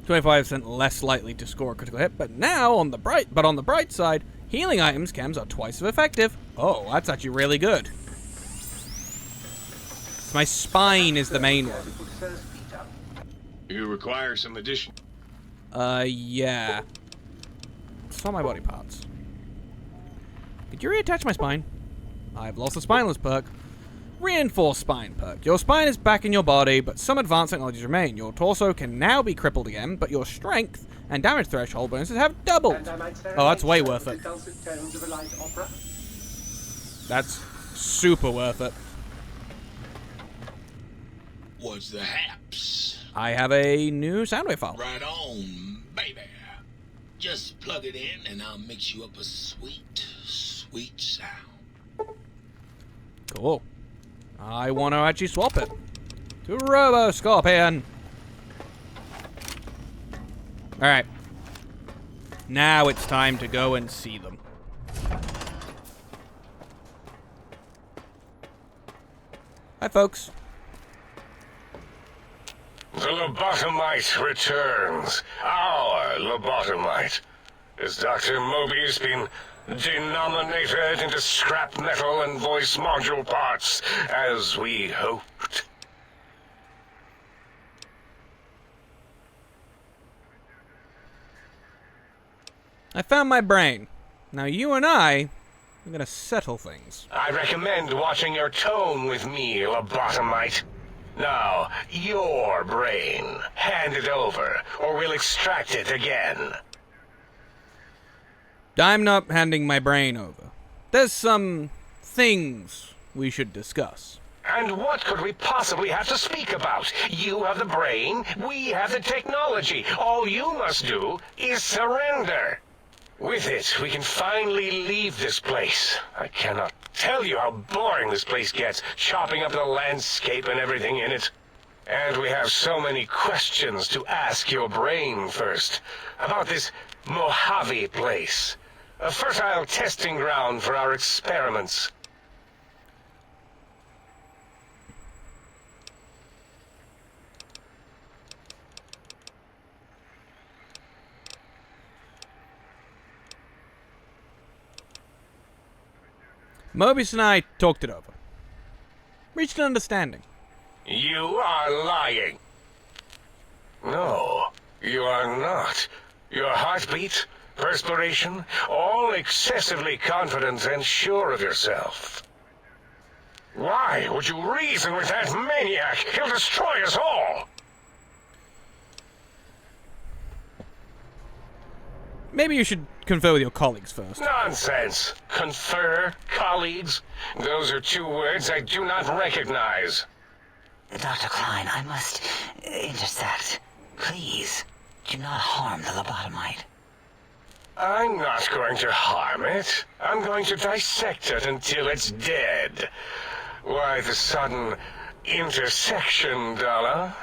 25% less likely to score a critical hit, but now on the bright side, healing items chems are twice as effective. Oh, that's actually really good. My spine is the main one. You require some addition. Yeah. Swap my body parts. Did you reattach my spine? I've lost the spineless perk. Reinforced spine perk. Your spine is back in your body, but some advanced technologies remain. Your torso can now be crippled again, but your strength and damage threshold bonuses have doubled. Oh, that's way worth it. That's super worth it. What's the haps? I have a new soundwave file. Right on, baby. Just plug it in and I'll mix you up a sweet, sweet sound. Cool. I want to actually swap it to Robo Scorpion. Alright. Now it's time to go and see them. Hi, folks. The lobotomite returns. Our lobotomite. Has Dr. Mobius been denominated into scrap metal and voice module parts, as we hoped? I found my brain. Now you and I are gonna settle things. I recommend watching your tone with me, lobotomite. Now, your brain. Hand it over, or we'll extract it again. I'm not handing my brain over. There's some things we should discuss. And what could we possibly have to speak about? You have the brain, we have the technology. All you must do is surrender. With it, we can finally leave this place. I cannot tell you how boring this place gets, chopping up the landscape and everything in it. And we have so many questions to ask your brain first. About this Mojave place. A fertile testing ground for our experiments. Mobius and I talked it over. Reached an understanding. You are lying. No, you are not. Your heartbeat, perspiration, all excessively confident and sure of yourself. Why would you reason with that maniac? He'll destroy us all! Maybe you should confer with your colleagues first. Nonsense! Confer, colleagues? Those are two words I do not recognize. Dr. Klein, I must intercept. Please, do not harm the lobotomite. I'm not going to harm it. I'm going to dissect it until it's dead. Why the sudden intersection, Dollar?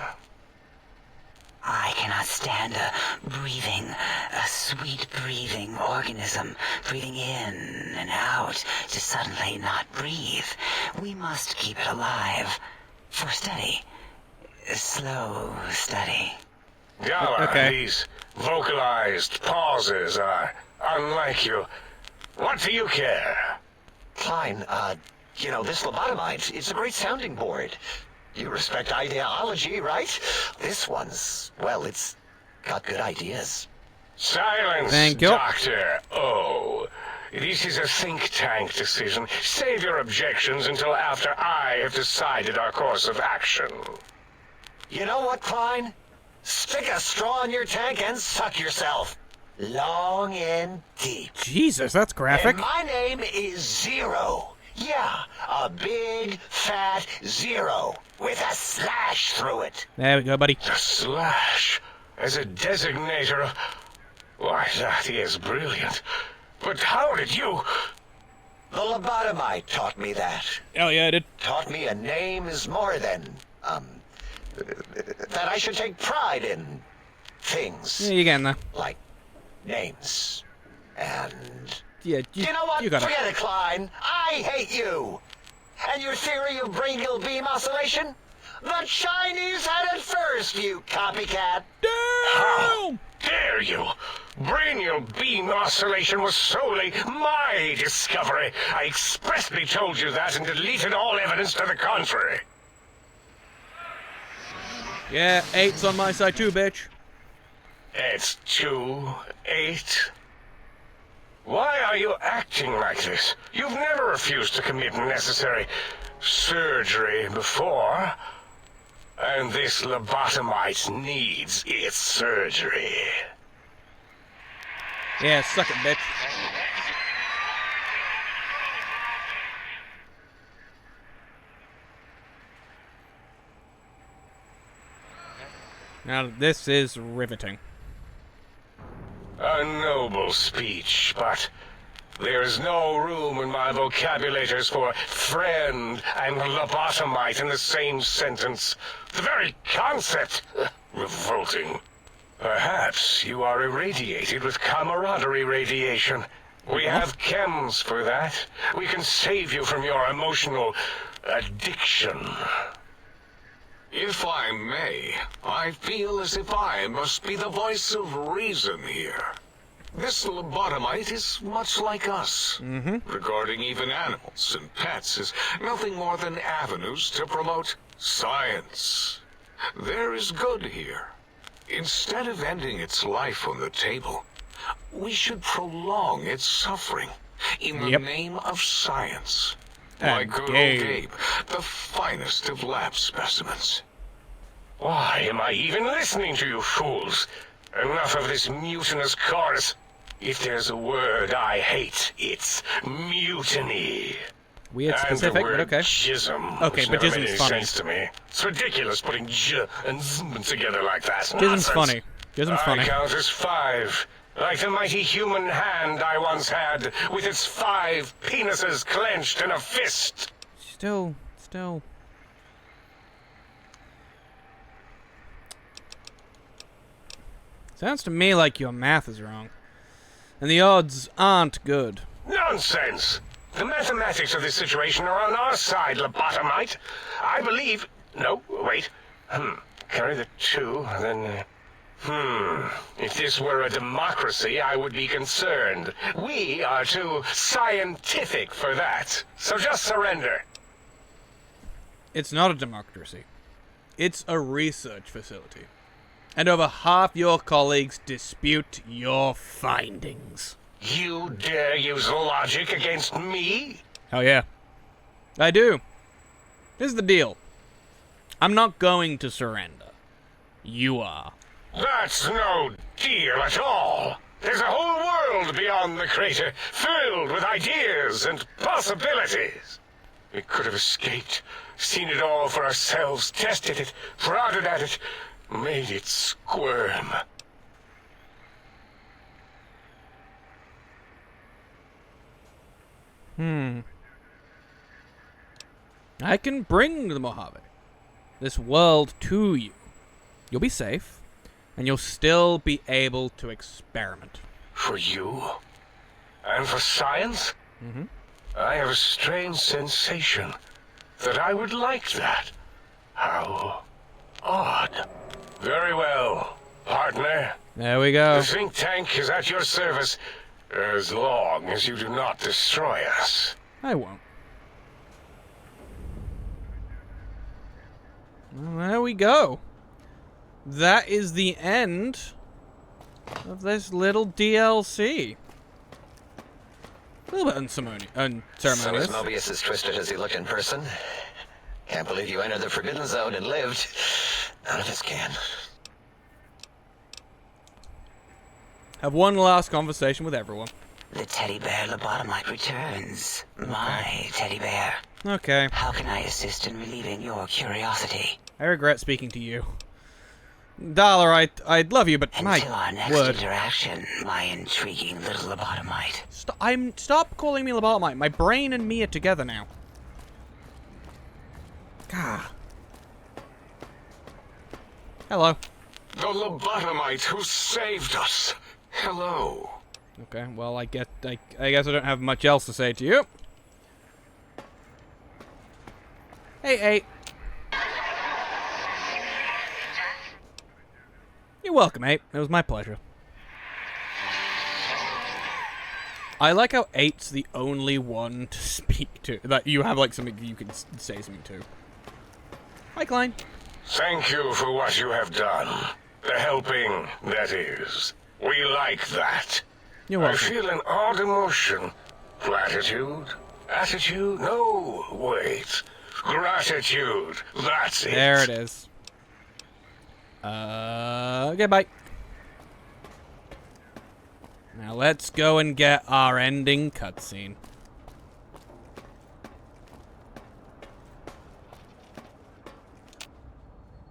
I cannot stand a sweet breathing organism breathing in and out to suddenly not breathe. We must keep it alive for study. Slow study. Dollar, Okay. these vocalized pauses are unlike you. What do you care? Klein, this lobotomite, it's a great sounding board. You respect ideology, right? This one's, well, it's got good ideas. Silence, Thank you. Dr. O. This is a think tank decision. Save your objections until after I have decided our course of action. You know what, Klein? Stick a straw in your tank and suck yourself. Long and deep. Jesus, that's graphic. And my name is Zero. Yeah, a big, fat zero with a slash through it. There we go, buddy. The slash as a designator of... Why, that is brilliant. But how did you... The lobotomite taught me that. Oh, yeah, I did. Taught me a name is more than, that I should take pride in things. Yeah, you getting there. Like names. And... Yeah, You know what? You got Forget it. it, Klein. I hate you. And your theory of brachial beam oscillation? The Chinese had it first, you copycat. How dare you? Brainial beam oscillation was solely my discovery. I expressly told you that and deleted all evidence to the contrary. Yeah, 8's on my side too, bitch. It's 2-8. Why are you acting like this? You've never refused to commit necessary surgery before. And this lobotomite needs its surgery. Yeah, suck it, bitch. Now, this is riveting. A noble speech, but there is no room in my vocabulators for friend and lobotomite in the same sentence. The very concept, revolting. Perhaps you are irradiated with camaraderie radiation. We have chems for that. We can save you from your emotional addiction. If I may, I feel as if I must be the voice of reason here. This lobotomite is much like us. Regarding even animals and pets as nothing more than avenues to promote science. There is good here. Instead of ending its life on the table, we should prolong its suffering in the Yep. name of science. And Like good old Gabe. Gabe, the finest of lab specimens. Why am I even listening to you fools? Enough of this mutinous chorus. If there's a word I hate, it's mutiny. Weird And specific, the but word okay. jism, Okay, which but never made jism's any funny. sense to me. It's ridiculous putting j and zm together like that. Jism's Nonsense. funny. Jism's funny. I count as 5, like the mighty human hand I once had, with its 5 penises clenched in a fist. Still. Sounds to me like your math is wrong. And the odds aren't good. Nonsense! The mathematics of this situation are on our side, lobotomite. I believe... No, wait. Carry the 2, then... If this were a democracy, I would be concerned. We are too scientific for that. So just surrender. It's not a democracy. It's a research facility. And over half your colleagues dispute your findings. You dare use logic against me? Oh yeah. I do. Here's the deal. I'm not going to surrender. You are. That's no deal at all. There's a whole world beyond the crater, filled with ideas and possibilities. We could have escaped, seen it all for ourselves, tested it, prodded at it, made it squirm. I can bring the Mojave, this world, to you. You'll be safe, and you'll still be able to experiment. For you? And for science? Mm-hmm. I have a strange sensation that I would like that. How odd. Very well, partner. There we go. The think tank is at your service as long as you do not destroy us. I won't. Well, there we go. That is the end of this little DLC. A little bit unceremonious. So is Mobius as twisted as he looked in person? Can't believe you entered the Forbidden Zone and lived. None of us can. Have one last conversation with everyone. The teddy bear lobotomite returns. My teddy bear. Okay. How can I assist in relieving your curiosity? I regret speaking to you. Dollar, I'd love you, but Until our my next word. interaction, my intriguing little lobotomite. Stop calling me lobotomite. My brain and me are together now. Gah. Hello. The lobotomite who saved us. Hello. Okay, well, I guess I don't have much else to say to you. Hey. You're welcome, Ape. It was my pleasure. I like how 8's the only one to speak to. That you have, like, something you can say something to. Hi, Klein. Thank you for what you have done. The helping, that is. We like that. You're I welcome. feel an odd emotion. Gratitude? Attitude? No, wait. Gratitude. That's it. There it is. Okay, bye. Now let's go and get our ending cutscene.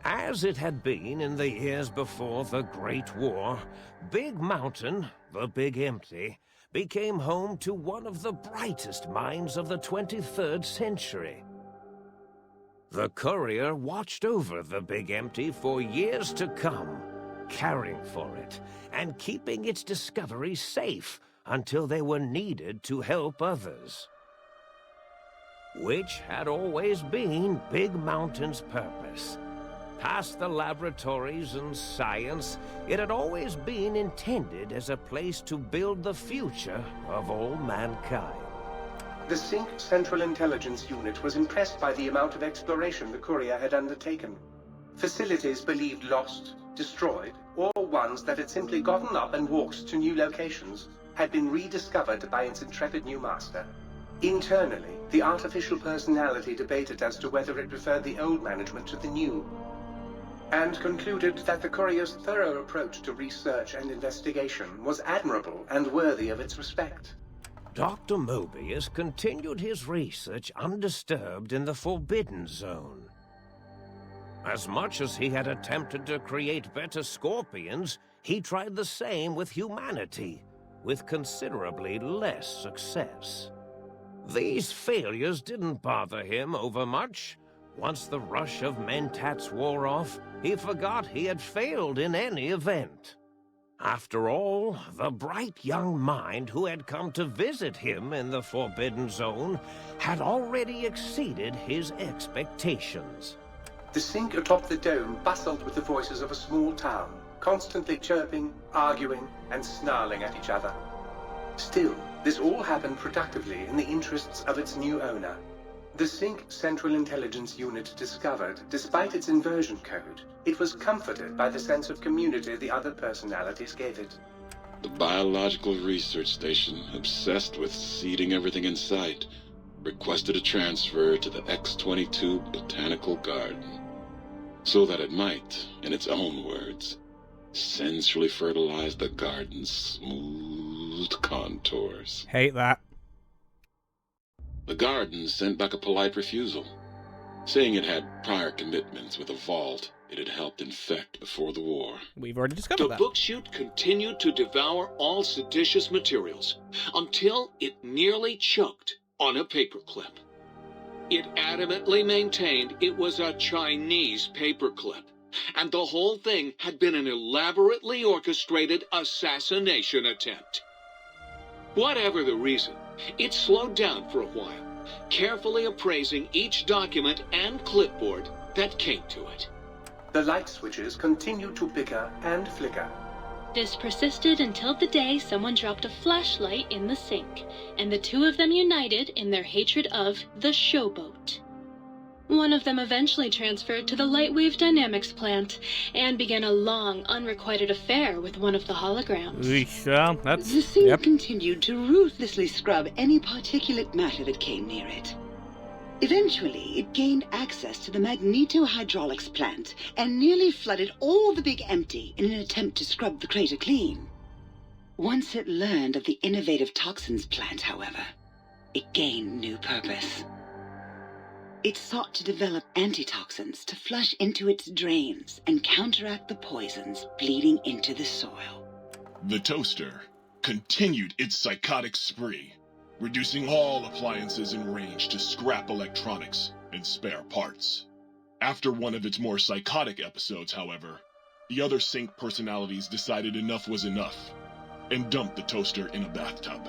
As it had been in the years before the Great War, Big Mountain, the Big Empty, became home to one of the brightest minds of the 23rd century. The courier watched over the Big Empty for years to come, caring for it and keeping its discoveries safe until they were needed to help others. Which had always been Big Mountain's purpose. Past the laboratories and science, it had always been intended as a place to build the future of all mankind. The Sync Central Intelligence Unit was impressed by the amount of exploration the courier had undertaken. Facilities believed lost, destroyed, or ones that had simply gotten up and walked to new locations had been rediscovered by its intrepid new master. Internally, the artificial personality debated as to whether it preferred the old management to the new, and concluded that the courier's thorough approach to research and investigation was admirable and worthy of its respect. Dr. Mobius continued his research undisturbed in the Forbidden Zone. As much as he had attempted to create better scorpions, he tried the same with humanity, with considerably less success. These failures didn't bother him overmuch. Once the rush of mentats wore off, he forgot he had failed in any event. After all, the bright young mind who had come to visit him in the Forbidden Zone had already exceeded his expectations. The Sync atop the dome bustled with the voices of a small town, constantly chirping, arguing, and snarling at each other. Still, this all happened productively in the interests of its new owner. The Sync Central Intelligence Unit discovered, despite its inversion code, it was comforted by the sense of community the other personalities gave it. The Biological Research Station, obsessed with seeding everything in sight, requested a transfer to the X-22 Botanical Garden, so that it might, in its own words, sensually fertilize the garden's smooth contours. Hate that. The garden sent back a polite refusal, saying it had prior commitments with a vault it had helped infect before the war. We've already discovered The that. book chute continued to devour all seditious materials until it nearly choked on a paperclip. It adamantly maintained it was a Chinese paperclip, and the whole thing had been an elaborately orchestrated assassination attempt. Whatever the reason, it slowed down for a while, carefully appraising each document and clipboard that came to it. The light switches continued to bicker and flicker. This persisted until the day someone dropped a flashlight in the sink, and the two of them united in their hatred of the showboat. One of them eventually transferred to the Lightwave Dynamics plant and began a long, unrequited affair with one of the holograms. That's... The sink continued to ruthlessly scrub any particulate matter that came near it. Eventually, it gained access to the magnetohydraulics plant and nearly flooded all the big empty in an attempt to scrub the crater clean. Once it learned of the innovative toxins plant, however, it gained new purpose. It sought to develop antitoxins to flush into its drains and counteract the poisons bleeding into the soil. The toaster continued its psychotic spree, reducing all appliances in range to scrap electronics and spare parts. After one of its more psychotic episodes, however, the other sink personalities decided enough was enough and dumped the toaster in a bathtub.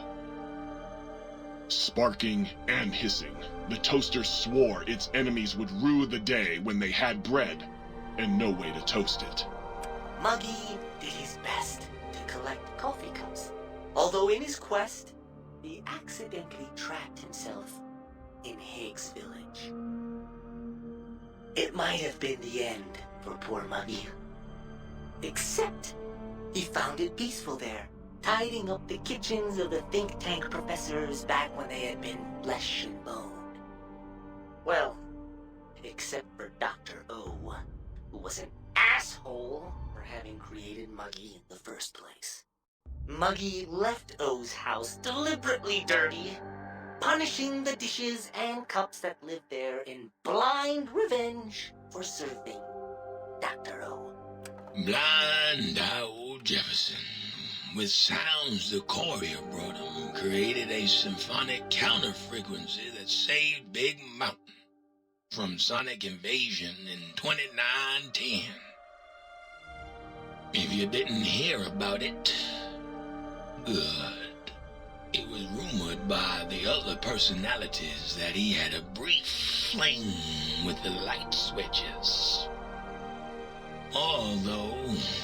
Sparking and hissing, the toaster swore its enemies would rue the day when they had bread and no way to toast it. Muggy did his best to collect coffee cups, although in his quest, he accidentally trapped himself in Higgs Village. It might have been the end for poor Muggy. Except, he found it peaceful there, tidying up the kitchens of the think tank professors back when they had been flesh and bone. Well, except for Dr. O, who was an asshole for having created Muggy in the first place. Muggy left O's house deliberately dirty, punishing the dishes and cups that lived there in blind revenge for serving Dr. O. Blind old Jefferson, with sounds the courier brought him, created a symphonic counter-frequency that saved Big Mountain from sonic invasion in 2910. If you didn't hear about it, good. It was rumored by the other personalities that he had a brief fling with the light switches. Although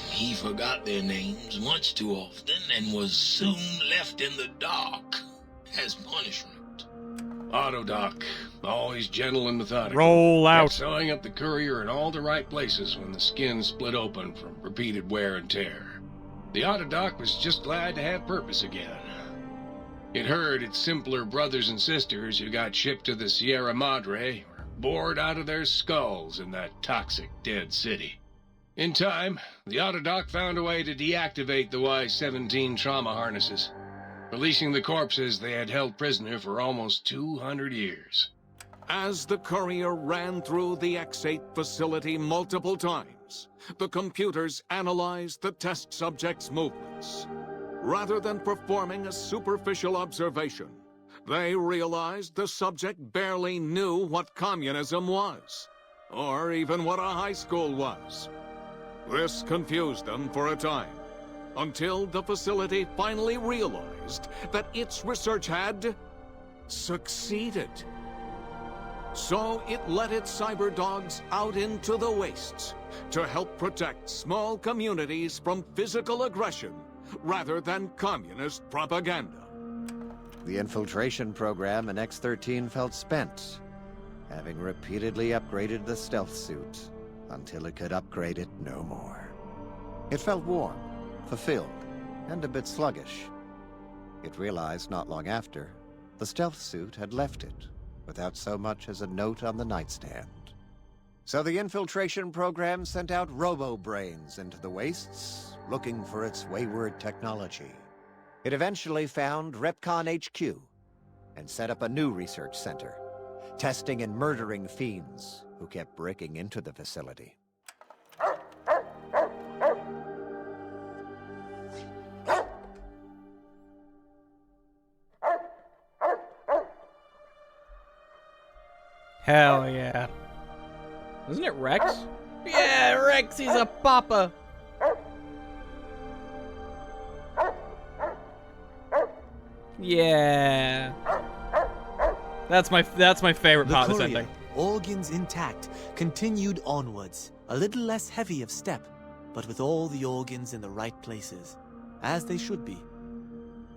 he forgot their names much too often and was soon left in the dark as punishment. Autodoc, always gentle and methodical. Roll out. Kept sewing up the courier in all the right places when the skin split open from repeated wear and tear. The Autodoc was just glad to have purpose again. It heard its simpler brothers and sisters who got shipped to the Sierra Madre were bored out of their skulls in that toxic dead city. In time, the Autodoc found a way to deactivate the Y-17 trauma harnesses, releasing the corpses they had held prisoner for almost 200 years. As the courier ran through the X-8 facility multiple times, the computers analyzed the test subject's movements. Rather than performing a superficial observation, they realized the subject barely knew what communism was, or even what a high school was. This confused them for a time, until the facility finally realized that its research had succeeded. So it let its cyber dogs out into the wastes to help protect small communities from physical aggression rather than communist propaganda. The infiltration program in X-13 felt spent, having repeatedly upgraded the stealth suit until it could upgrade it no more. It felt warm, fulfilled, and a bit sluggish. It realized not long after, the stealth suit had left it without so much as a note on the nightstand. So the infiltration program sent out robo-brains into the wastes, looking for its wayward technology. It eventually found Repcon HQ and set up a new research center, testing and murdering fiends who kept breaking into the facility. Hell yeah. Isn't it Rex? Yeah, Rex, he's a papa. Yeah. That's my favorite part of this ending. Organs intact, continued onwards, a little less heavy of step, but with all the organs in the right places, as they should be.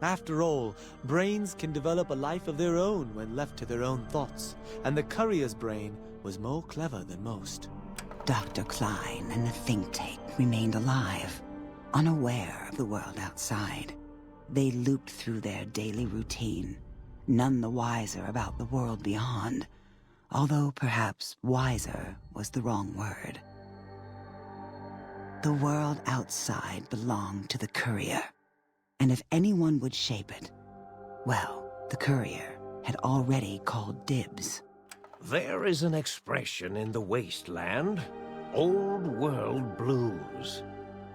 After all, brains can develop a life of their own when left to their own thoughts, and the courier's brain was more clever than most. Dr. Klein and the think tank remained alive, unaware of the world outside. They looped through their daily routine, none the wiser about the world beyond, although perhaps wiser was the wrong word. The world outside belonged to the courier, and if anyone would shape it, well, the courier had already called dibs. There is an expression in the wasteland, old world blues.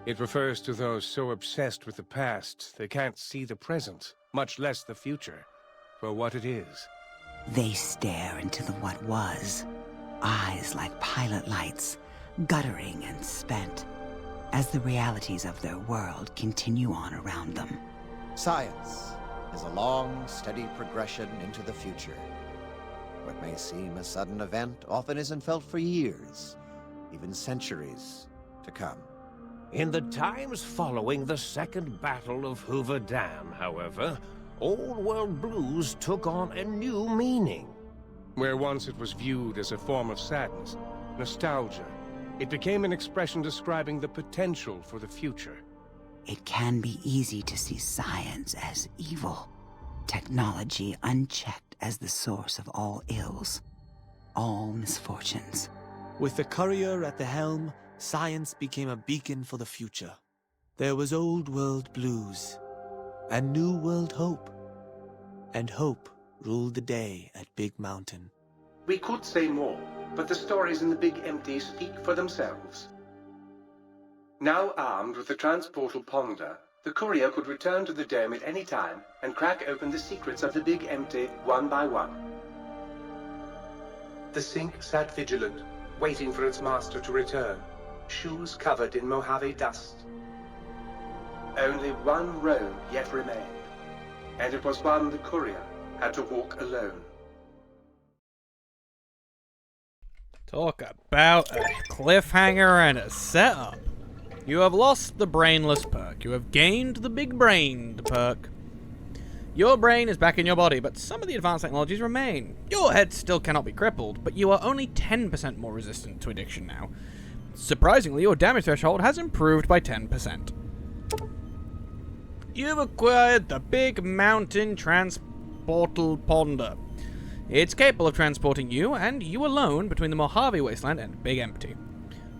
It refers to those so obsessed with the past they can't see the present, much less the future, for what it is. They stare into the what was, eyes like pilot lights, guttering and spent, as the realities of their world continue on around them. Science is a long, steady progression into the future. What may seem a sudden event often isn't felt for years, even centuries to come. In the times following the Second Battle of Hoover Dam, however, Old World Blues took on a new meaning. Where once it was viewed as a form of sadness, nostalgia, it became an expression describing the potential for the future. It can be easy to see science as evil, technology unchecked as the source of all ills, all misfortunes. With the courier at the helm, science became a beacon for the future. There was old world blues, and new world hope. And hope ruled the day at Big Mountain. We could say more, but the stories in the Big Empty speak for themselves. Now armed with the transportal ponder, the courier could return to the dome at any time and crack open the secrets of the Big Empty one by one. The sink sat vigilant, waiting for its master to return, shoes covered in Mojave dust. Only one road yet remained, and it was one the courier had to walk alone. Talk about a cliffhanger and a setup. You have lost the brainless perk. You have gained the big-brained perk. Your brain is back in your body, but some of the advanced technologies remain. Your head still cannot be crippled, but you are only 10% more resistant to addiction now. Surprisingly, your damage threshold has improved by 10%. You've acquired the Big Mountain Transportal Ponder. It's capable of transporting you, and you alone, between the Mojave Wasteland and Big Empty.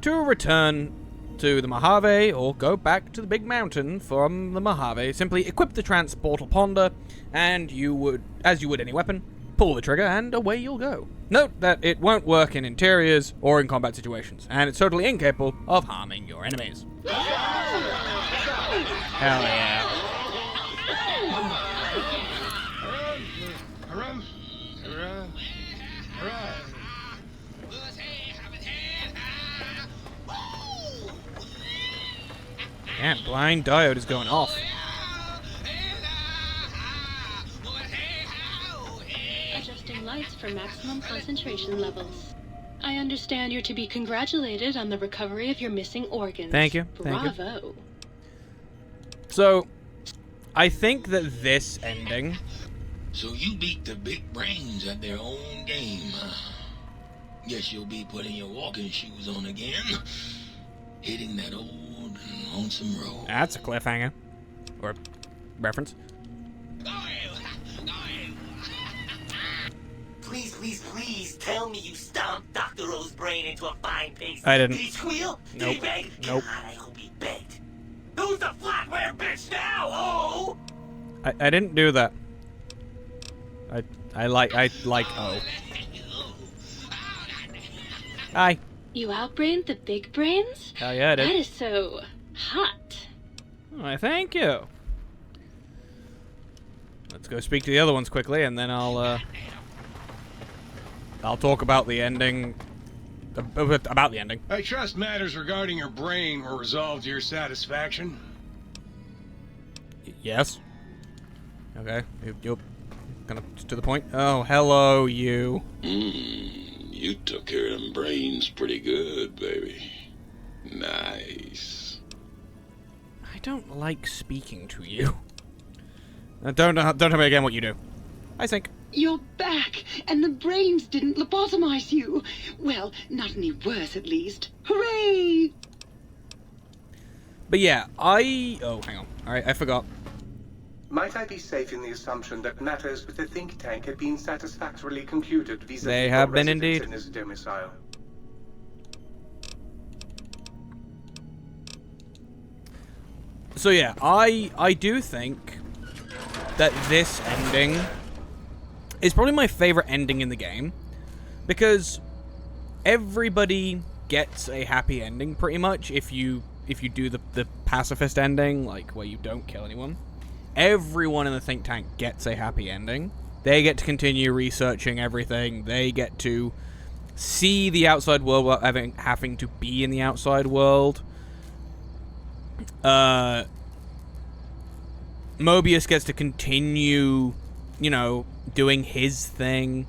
To return to the Mojave, or go back to the Big Mountain from the Mojave, simply equip the Transportal Ponder, and you would, as you would any weapon, pull the trigger, and away you'll go. Note that it won't work in interiors or in combat situations, and it's totally incapable of harming your enemies. Hell yeah. Man, blind diode is going off. Adjusting lights for maximum concentration levels. I understand you're to be congratulated on the recovery of your missing organs. Thank you. Bravo. So, I think that this ending... So you beat the big brains at their own game, huh? Guess you'll be putting your walking shoes on again. Hitting that old LOnesome Road. That's a cliffhanger. Or reference. Please, please, please tell me you stomped Dr. O's brain into a fine paste. I didn't. Did he squeal? Did Nope. he beg? Nope. God, I hope he begged. Who's the flatware bitch now, oh? I didn't do that. I like O. Hi. You outbrained the big brains? Hell yeah, I did. That is so hot. Why, thank you. Let's go speak to the other ones quickly, and then I'll talk about the ending. About the ending. I trust matters regarding your brain were resolved to your satisfaction. Yes. Okay. You're kind of to the point. Oh, hello, you. You took care of them brains pretty good, baby. Nice. I don't like speaking to you. Don't tell me again what you do. I think. You're back, and the brains didn't lobotomize you. Well, not any worse, at least. Hooray! But yeah, oh, hang on. Alright, I forgot. Might I be safe in the assumption that matters with the think tank have been satisfactorily concluded vis-a-vis They have been residents indeed. in this domicile? So yeah, I do think that this ending is probably my favorite ending in the game, because everybody gets a happy ending pretty much if you do the pacifist ending, like where you don't kill anyone. Everyone in the think tank gets a happy ending. They get to continue researching everything. They get to see the outside world without having to be in the outside world. Mobius gets to continue, you know, doing his thing.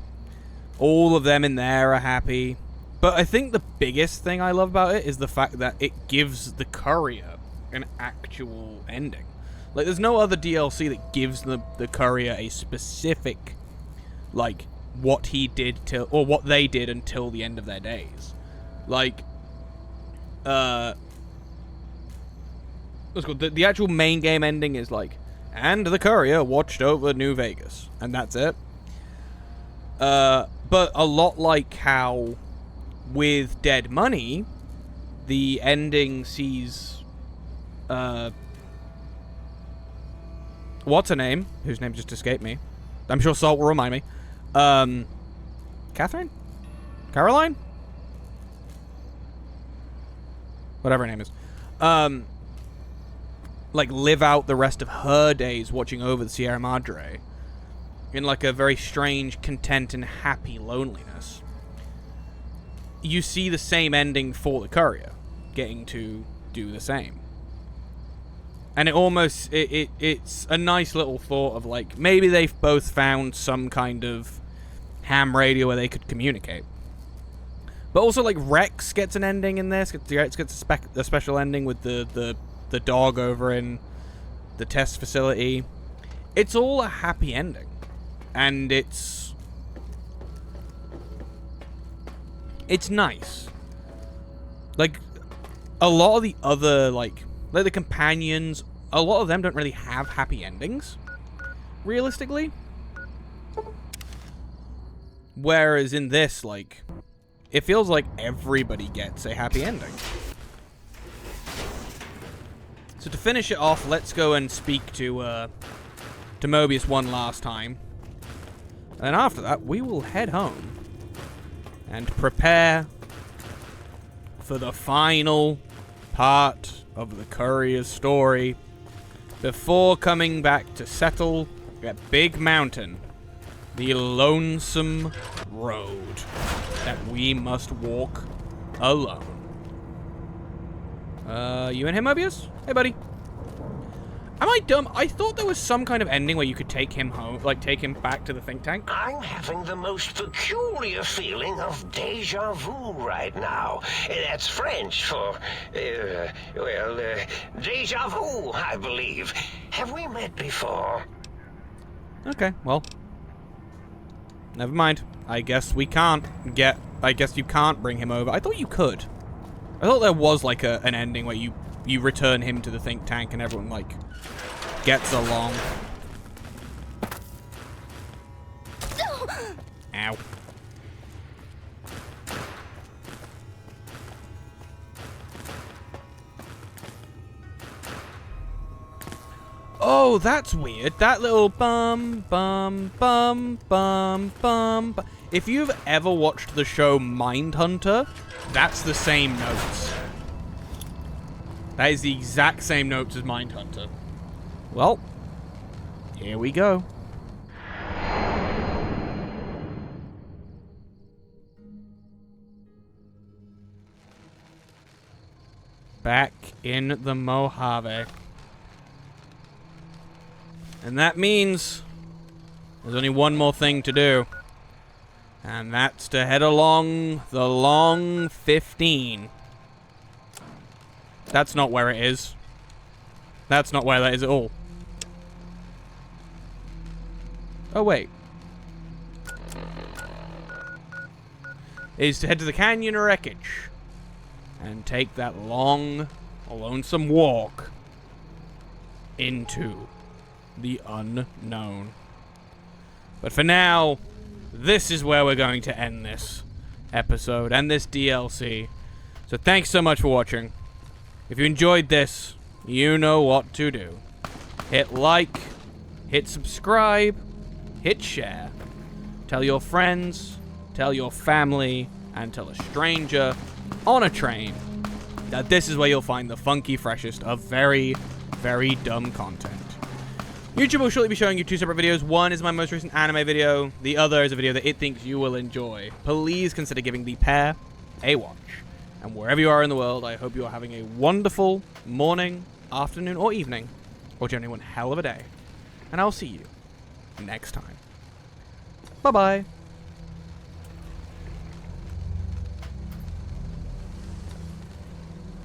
All of them in there are happy. But I think the biggest thing I love about it is the fact that it gives the courier an actual ending. Like, there's no other DLC that gives the courier a specific, like, what he did or what they did until the end of their days. Like, what's it called? The actual main game ending is like, and the courier watched over New Vegas, and that's it. But a lot like how with Dead Money, the ending sees, what's her name? Whose name just escaped me. I'm sure Salt will remind me. Catherine? Caroline? Whatever her name is. Like, live out the rest of her days watching over the Sierra Madre in, like, a very strange, content, and happy loneliness. You see the same ending for the courier, getting to do the same. And it almost, it's a nice little thought of, like, maybe they've both found some kind of ham radio where they could communicate. But also, like, Rex gets an ending in this. Rex gets a special ending with the dog over in the test facility. It's all a happy ending. And it's nice. Like, a lot of the other, like the companions, a lot of them don't really have happy endings, realistically. Whereas in this, like, it feels like everybody gets a happy ending. So to finish it off, let's go and speak to Mobius one last time. And after that, we will head home and prepare for the final part of the courier's story before coming back to settle that big mountain, the Lonesome Road, that we must walk alone. You in here, Mobius? Hey, buddy. Am I dumb? I thought there was some kind of ending where you could take him home, like take him back to the think tank. I'm having the most peculiar feeling of deja vu right now. That's French for, deja vu, I believe. Have we met before? Okay, well. Never mind. I guess we can't I guess you can't bring him over. I thought you could. I thought there was, like, an ending where you return him to the think tank and everyone, like, gets along. Ow. Oh, that's weird. That little bum, bum, bum, bum, bum. If you've ever watched the show Mindhunter, that's the same notes. That is the exact same notes as Mindhunter. Well, here we go. Back in the Mojave. And that means there's only one more thing to do. And that's to head along the Long 15. That's not where it is. That's not where that is at all. Oh, wait. It is to head to the canyon wreckage and take that long, lonesome walk into the unknown. But for now, this is where we're going to end this episode and this DLC. So thanks so much for watching. If you enjoyed this, you know what to do. Hit like, hit subscribe, hit share. Tell your friends, tell your family, and tell a stranger on a train that this is where you'll find the funky freshest of very, very dumb content. YouTube will shortly be showing you two separate videos. One is my most recent anime video. The other is a video that it thinks you will enjoy. Please consider giving the pair a watch. And wherever you are in the world, I hope you are having a wonderful morning, afternoon, or evening, or generally one hell of a day. And I'll see you next time. Bye-bye.